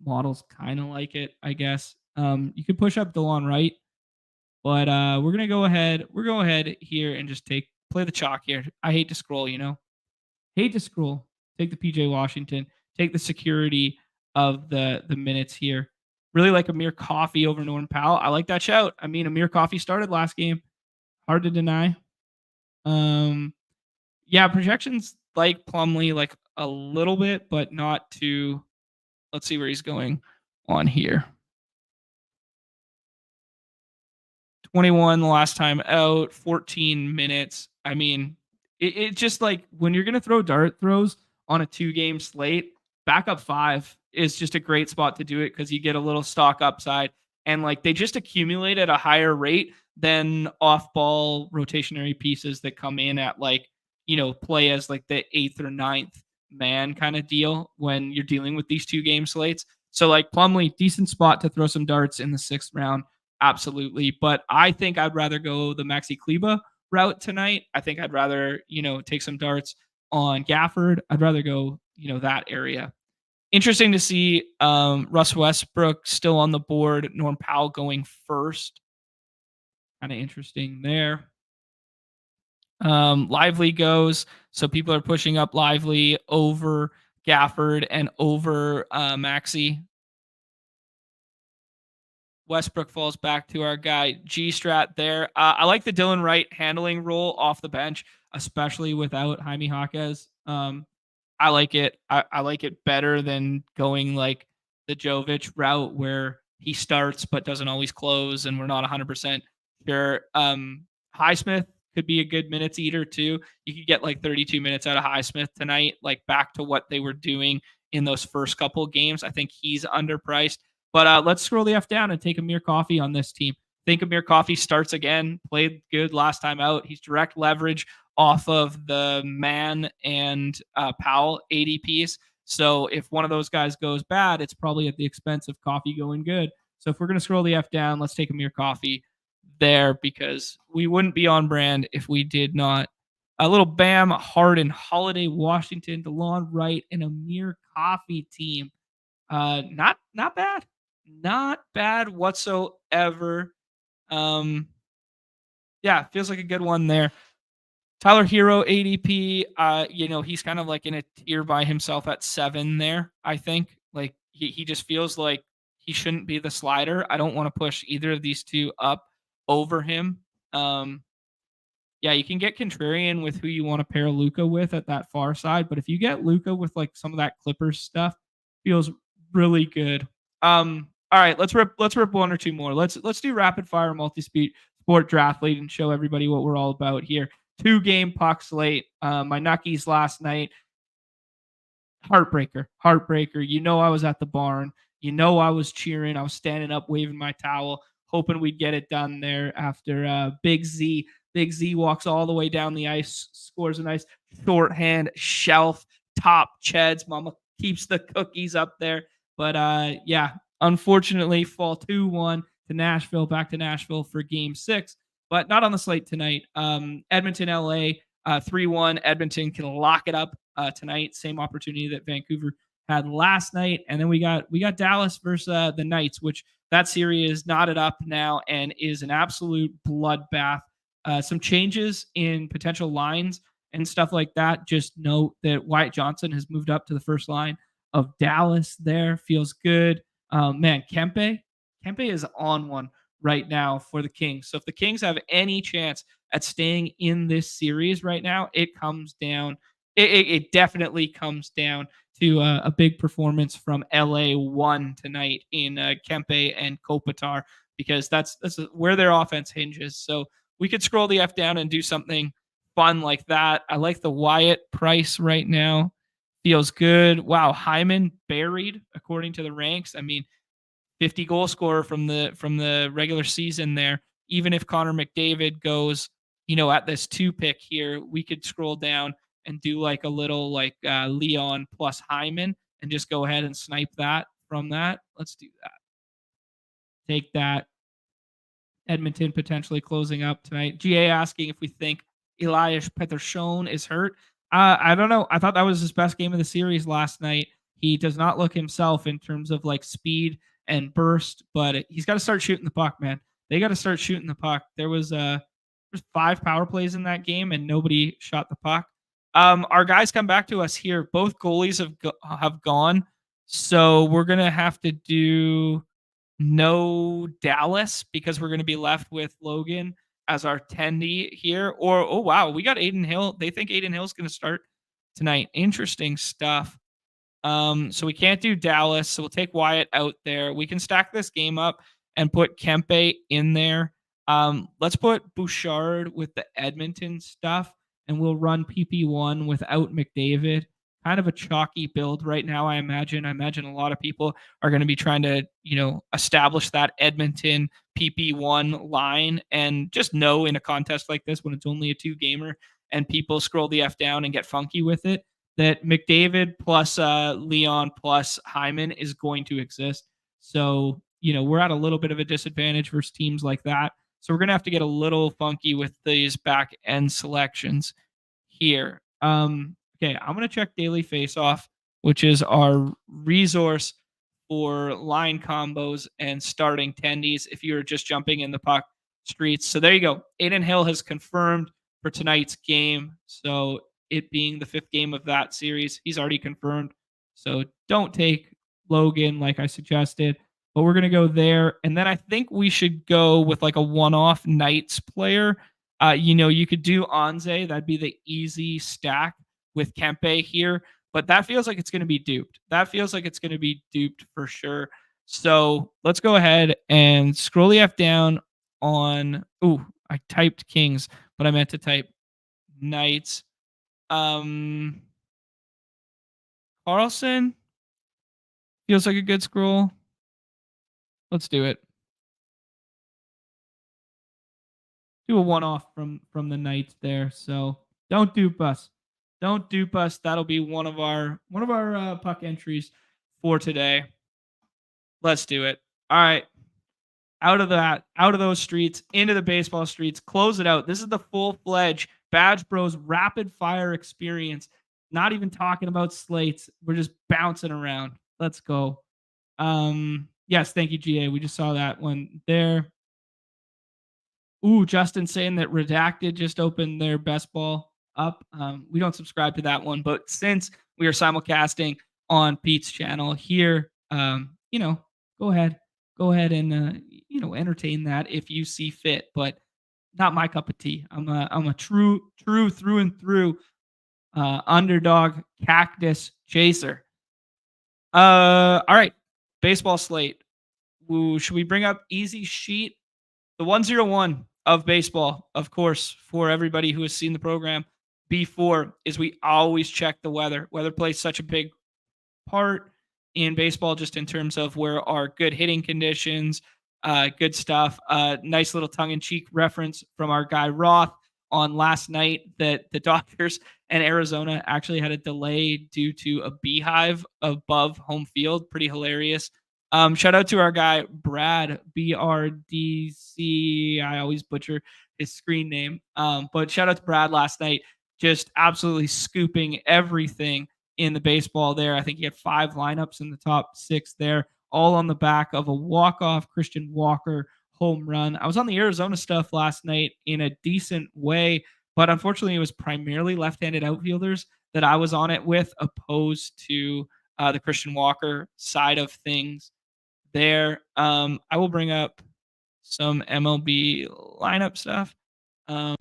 [SPEAKER 2] models kind of like it, I guess. You could push up DeLon Wright, but we're gonna go ahead. We're go ahead here and just play the chalk here. I hate to scroll, hate to scroll. Take the PJ Washington. Take the security of the minutes here. Really like Amir Coffee over Norman Powell. I like that shout. I mean, Amir Coffee started last game. Hard to deny. Yeah, projections like Plumlee like a little bit, but not too. Let's see where he's going on here. 21 the last time out, 14 minutes. I mean, it just like when you're going to throw dart throws on a 2-game slate, backup 5 is just a great spot to do it because you get a little stock upside. And like they just accumulate at a higher rate than off ball rotationary pieces that come in at like, play as like the 8th or 9th man kind of deal when you're dealing with these 2-game slates. So like Plumlee, decent spot to throw some darts in the 6th round. Absolutely. But I think I'd rather go the Maxi Kleba route tonight. I think I'd rather, take some darts on Gafford. I'd rather go, that area. Interesting to see Russ Westbrook still on the board, Norm Powell going first. Kind of interesting there. Lively goes. So people are pushing up Lively over Gafford and over Maxi. Westbrook falls back to our guy G-Strat there. I like the Dylan Wright handling role off the bench, especially without Jaime Jaquez. I like it. I like it better than going like the Jovic route where he starts but doesn't always close, and we're not 100% sure. Highsmith could be a good minutes eater too. You could get like 32 minutes out of Highsmith tonight, like back to what they were doing in those first couple games. I think he's underpriced. But let's scroll the F down and take Amir Coffee on this team. I think Amir Coffee starts again, played good last time out. He's direct leverage off of the Man and Powell ADPs. So if one of those guys goes bad, it's probably at the expense of Coffee going good. So if we're going to scroll the F down, let's take Amir Coffee there because we wouldn't be on brand if we did not. A little Bam, Harden, Holiday, Washington, DeLon Wright, and Amir Coffee team. Not bad. Not bad whatsoever. Yeah, feels like a good one there. Tyler Hero ADP, he's kind of like in a tier by himself at 7 there, I think. Like he just feels like he shouldn't be the slider. I don't want to push either of these two up over him. Yeah, you can get contrarian with who you want to pair Luka with at that far side, but if you get Luka with like some of that Clippers stuff, feels really good. All right, let's rip one or two more. Let's do rapid fire multi-speed sport draft lead and show everybody what we're all about here. 2-game puck slate. My Nuckies last night. Heartbreaker. I was at the barn. I was cheering. I was standing up, waving my towel, hoping we'd get it done there after Big Z. Big Z walks all the way down the ice, scores a nice shorthand shelf, top Cheds. Mama keeps the cookies up there. But yeah, unfortunately, fall 2-1 to Nashville, back to Nashville for game 6, but not on the slate tonight. Edmonton, LA, 3-1. Edmonton can lock it up tonight. Same opportunity that Vancouver had last night. And then we got Dallas versus the Knights, which that series is knotted up now and is an absolute bloodbath. Some changes in potential lines and stuff like that. Just note that Wyatt Johnson has moved up to the first line of Dallas there. Feels good. Man, Kempe is on one right now for the Kings. So if the Kings have any chance at staying in this series right now, it comes down. It definitely comes down to a big performance from LA1 tonight in Kempe and Kopitar, because that's where their offense hinges. So we could scroll the F down and do something fun like that. I like the Wyatt price right now. Feels good. Wow, Hyman buried according to the ranks. I mean, 50 goal scorer from the regular season there. Even if Connor McDavid goes, at this 2 pick here, we could scroll down and do like a little like Leon plus Hyman and just go ahead and snipe that from that. Let's do that. Take that. Edmonton potentially closing up tonight. GA asking if we think Elias Pettersson is hurt. I don't know. I thought that was his best game of the series last night. He does not look himself in terms of like speed and burst, but he's got to start shooting the puck, man. They got to start shooting the puck. There's 5 power plays in that game and nobody shot the puck. Our guys come back to us here. Both goalies have gone, so we're gonna have to do no Dallas because we're going to be left with Logan as our tendy here. Or, oh, wow, we got Aiden Hill. They think Aiden Hill's going to start tonight. Interesting stuff. So we can't do Dallas. So we'll take Wyatt out there. We can stack this game up and put Kempe in there. Let's put Bouchard with the Edmonton stuff, and we'll run PP1 without McDavid. Kind of a chalky build right now, I imagine. I imagine a lot of people are going to be trying to, establish that Edmonton PP1 line and just know in a contest like this when it's only a 2-gamer and people scroll the F down and get funky with it, that McDavid plus Leon plus Hyman is going to exist. So, we're at a little bit of a disadvantage versus teams like that. So we're going to have to get a little funky with these back end selections here. Okay, I'm going to check Daily Face-Off, which is our resource for line combos and starting tendies if you're just jumping in the puck streets. So there you go. Aiden Hill has confirmed for tonight's game. So it being the 5th game of that series, he's already confirmed. So don't take Logan like I suggested, but we're going to go there. And then I think we should go with like a one-off Knights player. You could do Anze. That'd be the easy stack with Kempe here, but that feels like it's going to be duped. That feels like it's going to be duped for sure. So let's go ahead and scroll the F down on, I typed Kings, but I meant to type Knights. Carlson feels like a good scroll. Let's do it. Do a one-off from the Knights there. So don't dupe us. Don't dupe us. That'll be one of our puck entries for today. Let's do it. All right. Out of those streets, into the baseball streets, close it out. This is the full-fledged Badge Bros rapid fire experience. Not even talking about slates. We're just bouncing around. Let's go. Yes, thank you, GA. We just saw that one there. Justin saying that Redacted just opened their best ball up. We don't subscribe to that one, but since we are simulcasting on Pete's channel here, go ahead and entertain that if you see fit, but not my cup of tea. I'm a true through and through underdog cactus chaser. All right, baseball slate. Should we bring up easy sheet? The 101 of baseball, of course, for everybody who has seen the program before, is we always check the weather. Weather plays such a big part in baseball, just in terms of where are good hitting conditions, good stuff. Nice little tongue-in-cheek reference from our guy Roth on last night that the Dodgers and Arizona actually had a delay due to a beehive above home field. Pretty hilarious. Shout out to our guy Brad, BRDC. I always butcher his screen name. But shout out to Brad last night, just absolutely scooping everything in the baseball there. I think he had 5 lineups in the top 6 there, all on the back of a walk-off Christian Walker home run. I was on the Arizona stuff last night in a decent way, but unfortunately it was primarily left-handed outfielders that I was on it with, opposed to the Christian Walker side of things there. I will bring up some MLB lineup stuff. We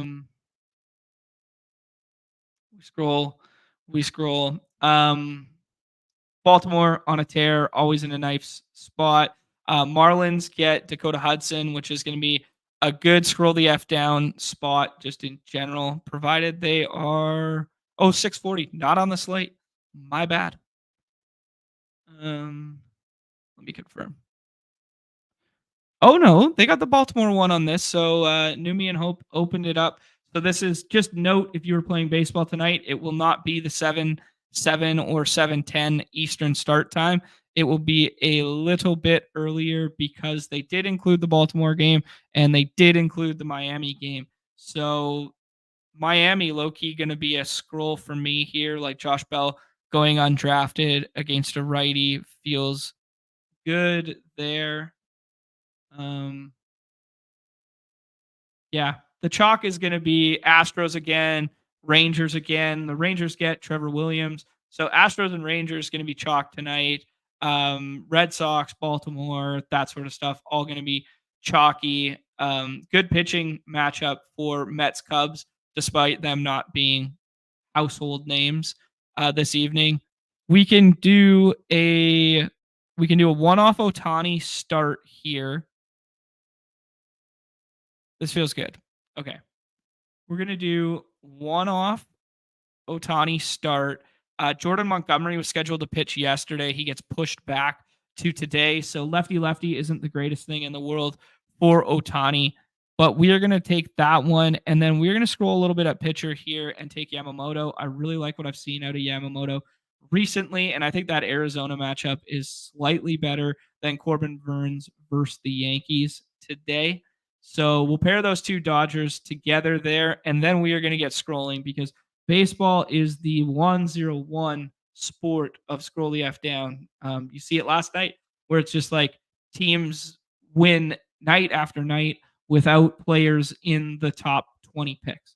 [SPEAKER 2] scroll. Baltimore on a tear, always in a nice spot. Marlins get Dakota Hudson, which is going to be a good scroll the F down spot just in general, provided they are 640, not on the slate. My bad. Let me confirm. Oh no, they got the Baltimore one on this. So Numi and Hope opened it up. So this is just note, if you were playing baseball tonight, it will not be the 7 or 7:10 Eastern start time. It will be a little bit earlier because they did include the Baltimore game and they did include the Miami game. So Miami low key going to be a scroll for me here. Like Josh Bell going undrafted against a righty feels good there. Um, yeah, the chalk is going to be Astros again, Rangers again. The Rangers get Trevor Williams. So Astros and Rangers going to be chalk tonight. Red Sox, Baltimore, that sort of stuff, all going to be chalky. Good pitching matchup for Mets Cubs, despite them not being household names this evening. We can do a one-off Ohtani start here. This feels good. Okay. We're going to do one-off Ohtani start. Jordan Montgomery was scheduled to pitch yesterday. He gets pushed back to today. So lefty isn't the greatest thing in the world for Ohtani. But we are going to take that one. And then we're going to scroll a little bit at pitcher here and take Yamamoto. I really like what I've seen out of Yamamoto recently. And I think that Arizona matchup is slightly better than Corbin Burns versus the Yankees today. So we'll pair those two Dodgers together there. And then we are going to get scrolling because baseball is the 101 sport of scroll the F down. You see it last night where it's just like teams win night after night without players in the top 20 picks.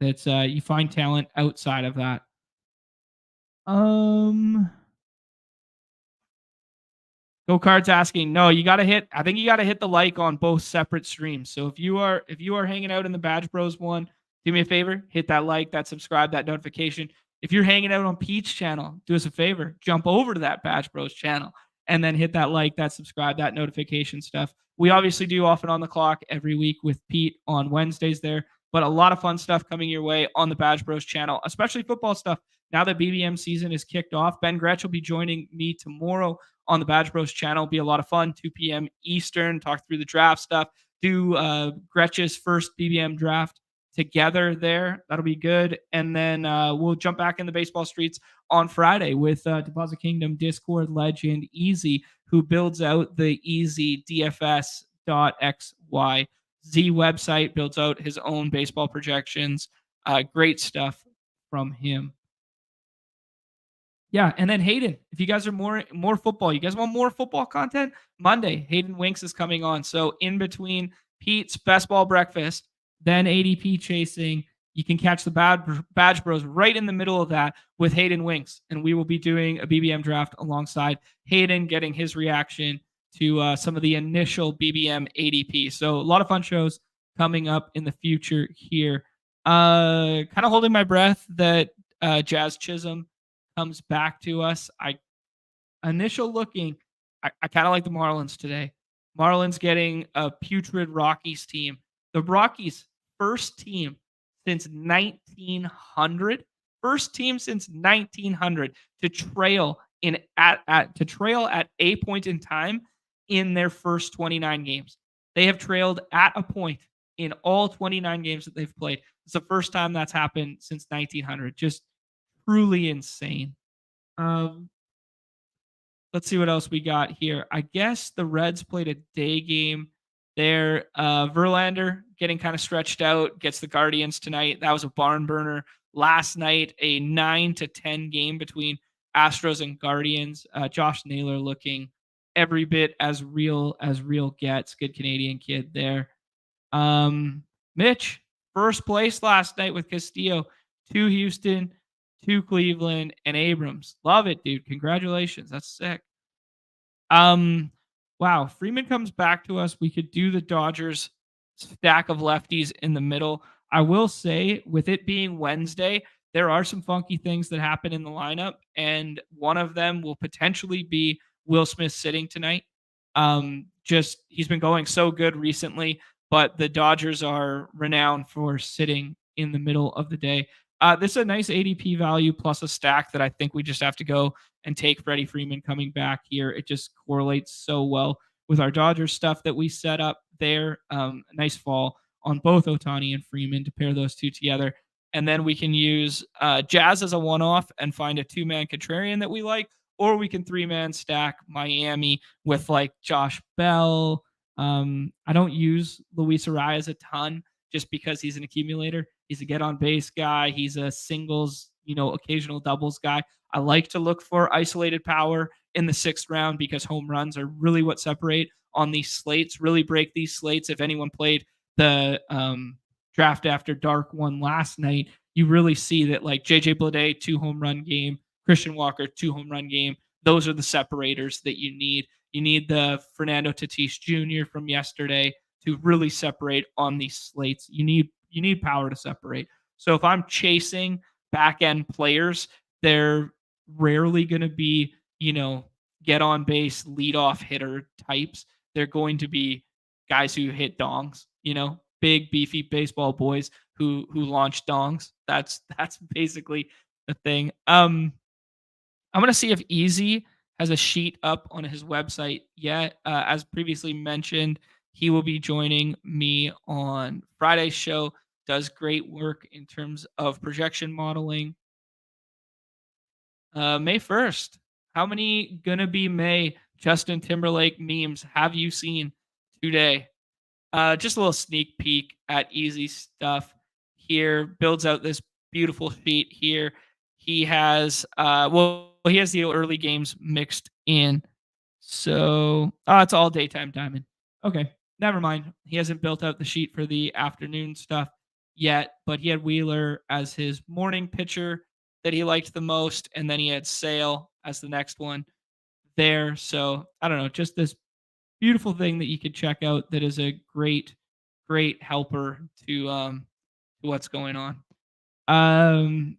[SPEAKER 2] That's you find talent outside of that. Go Cards asking, no, you got to hit. I think you got to hit the like on both separate streams. So if you are hanging out in the Badge Bros one, do me a favor, hit that like, that subscribe, that notification. If you're hanging out on Pete's channel, do us a favor, jump over to that Badge Bros channel and then hit that like, that subscribe, that notification stuff. We obviously do Off and On the Clock every week with Pete on Wednesdays there, but a lot of fun stuff coming your way on the Badge Bros channel, especially football stuff. Now that BBM season is kicked off, Ben Gretsch will be joining me tomorrow on the Badge Bros channel. Be a lot of fun. 2 p.m. Eastern. Talk through the draft stuff. Do Gretsch's first BBM draft together there. That'll be good. And then we'll jump back in the baseball streets on Friday with Deposit Kingdom Discord legend Easy, who builds out the Easy DFS.xyz website, builds out his own baseball projections. Great stuff from him. Yeah, and then Hayden, if you guys are more football, you guys want more football content, Monday, Hayden Winks is coming on. So in between Pete's Best Ball Breakfast, then ADP chasing, you can catch the Badge Bros right in the middle of that with Hayden Winks. And we will be doing a BBM draft alongside Hayden, getting his reaction to some of the initial BBM ADP. So a lot of fun shows coming up in the future here. Kind of holding my breath that Jazz Chisholm comes back to us. I kind of like the Marlins today. Marlins getting a putrid Rockies team. The Rockies first team since 1900. First team since 1900 to trail at a point in time in their first 29 games. They have trailed at a point in all 29 games that they've played. It's the first time that's happened since 1900. Just truly insane. Let's see what else we got here. I guess the Reds played a day game there. Verlander getting kind of stretched out, gets the Guardians tonight. That was a barn burner. Last night, a 9-10 game between Astros and Guardians. Josh Naylor looking every bit as real gets. Good Canadian kid there. Mitch, first place last night with Castillo. 2 Houston, 2 Cleveland, and Abrams. Love it, dude. Congratulations. That's sick. Wow. Freeman comes back to us. We could do the Dodgers stack of lefties in the middle. I will say, with it being Wednesday, there are some funky things that happen in the lineup, and one of them will potentially be Will Smith sitting tonight. He's been going so good recently but the Dodgers are renowned for sitting in the middle of the day. This is a nice ADP value plus a stack that I think we just have to go and take Freddie Freeman coming back here. It just correlates so well with our Dodgers stuff that we set up there. A nice fall on both Otani and Freeman to pair those two together. And then we can use Jazz as a one-off and find a two-man contrarian that we like, or we can three-man stack Miami with like Josh Bell. I don't use Luis Arias a ton just because he's an accumulator. He's a get on base guy. He's a singles, occasional doubles guy. I like to look for isolated power in the 6th round because home runs are really what separate on these slates, really break these slates. If anyone played the draft after dark one last night, you really see that like JJ Bleday, 2 home run game, Christian Walker, 2 home run game. Those are the separators that you need. You need the Fernando Tatis Jr. from yesterday to really separate on these slates. You need power to separate. So if I'm chasing back end players, they're rarely going to be, get on base, lead off hitter types. They're going to be guys who hit dongs, big beefy baseball boys who launch dongs. That's basically the thing. I'm going to see if Easy has a sheet up on his website yet. As previously mentioned, he will be joining me on Friday's show. Does great work in terms of projection modeling. May 1st. How many gonna be May Justin Timberlake memes have you seen today? Just a little sneak peek at Easy stuff here. Builds out this beautiful sheet here. He has he has the early games mixed in. So it's all daytime diamond. Okay, never mind. He hasn't built out the sheet for the afternoon stuff yet, but he had Wheeler as his morning pitcher that he liked the most, and then he had Sale as the next one there. So I don't know, just this beautiful thing that you could check out that is a great helper to what's going on.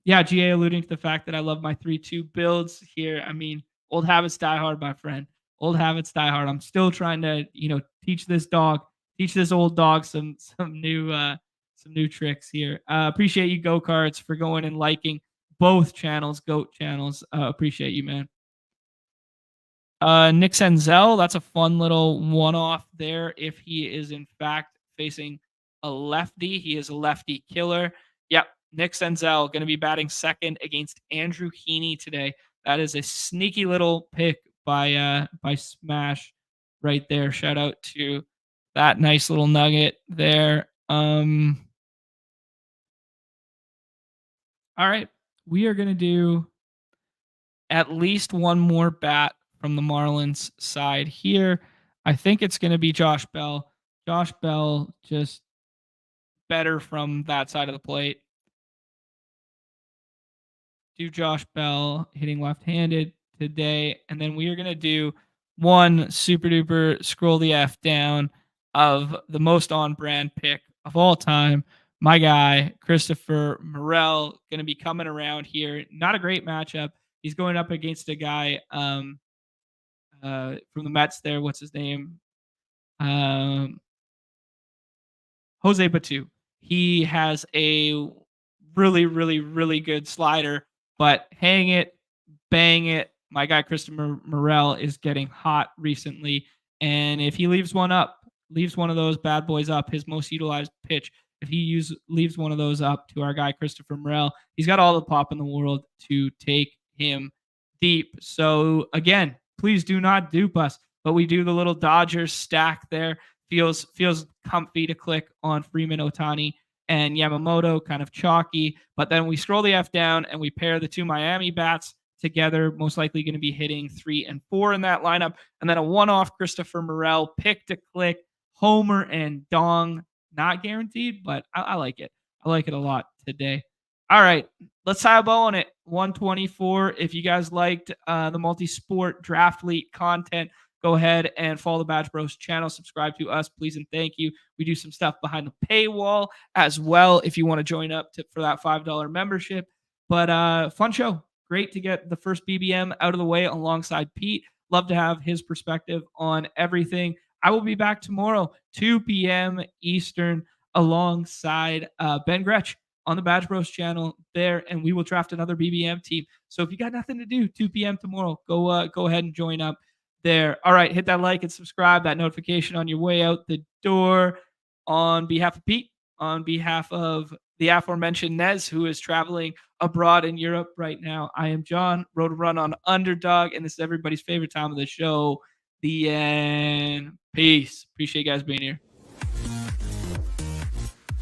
[SPEAKER 2] Yeah, GA alluding to the fact that I love my 3-2 builds here. I mean, old habits die hard, my friend. Old habits die hard. I'm still trying to, teach this old dog some new tricks here. Appreciate you, Go Cards, for going and liking both channels, GOAT channels. Appreciate you, man. Nick Senzel, that's a fun little one-off there. If he is in fact facing a lefty, he is a lefty killer. Yep, Nick Senzel going to be batting second against Andrew Heaney today. That is a sneaky little pick by Smash right there. Shout out to that nice little nugget there. All right, we are going to do at least one more bat from the Marlins side here. I think it's going to be Josh Bell. Josh Bell just better from that side of the plate. Do Josh Bell hitting left-handed today. And then we are going to do one super duper scroll the F down of the most on-brand pick of all time. My guy, Christopher Morel, going to be coming around here. Not a great matchup. He's going up against a guy from the Mets there. What's his name? Jose Batu. He has a really, really, really good slider, but hang it, bang it. My guy, Christopher Morel, is getting hot recently. And if he leaves one of those bad boys up, his most utilized pitch, if he leaves one of those up to our guy, Christopher Morel, he's got all the pop in the world to take him deep. So again, please do not dupe us, but we do the little Dodgers stack there. Feels comfy to click on Freeman, Otani, and Yamamoto, kind of chalky. But then we scroll the F down and we pair the 2 Miami bats together, most likely going to be hitting 3 and 4 in that lineup. And then a one-off Christopher Morel, pick to click, homer and dong. Not guaranteed, but I like it. I like it a lot today. All right, let's tie a bow on it. 124. If you guys liked the multi-sport draft league content, go ahead and follow the Badge Bros channel. Subscribe to us, please, and thank you. We do some stuff behind the paywall as well if you want to join up for that $5 membership. But fun show. Great to get the first BBM out of the way alongside Pete. Love to have his perspective on everything. I will be back tomorrow, 2 p.m. Eastern, alongside Ben Gretsch on the Badge Bros channel there, and we will draft another BBM team. So if you got nothing to do, 2 p.m. tomorrow, go ahead and join up there. All right, hit that like and subscribe, that notification on your way out the door. On behalf of Pete, on behalf of the aforementioned Nez, who is traveling abroad in Europe right now, I am John, Road to Run on Underdog, and this is everybody's favorite time of the show, the end. Peace. Appreciate you guys being here.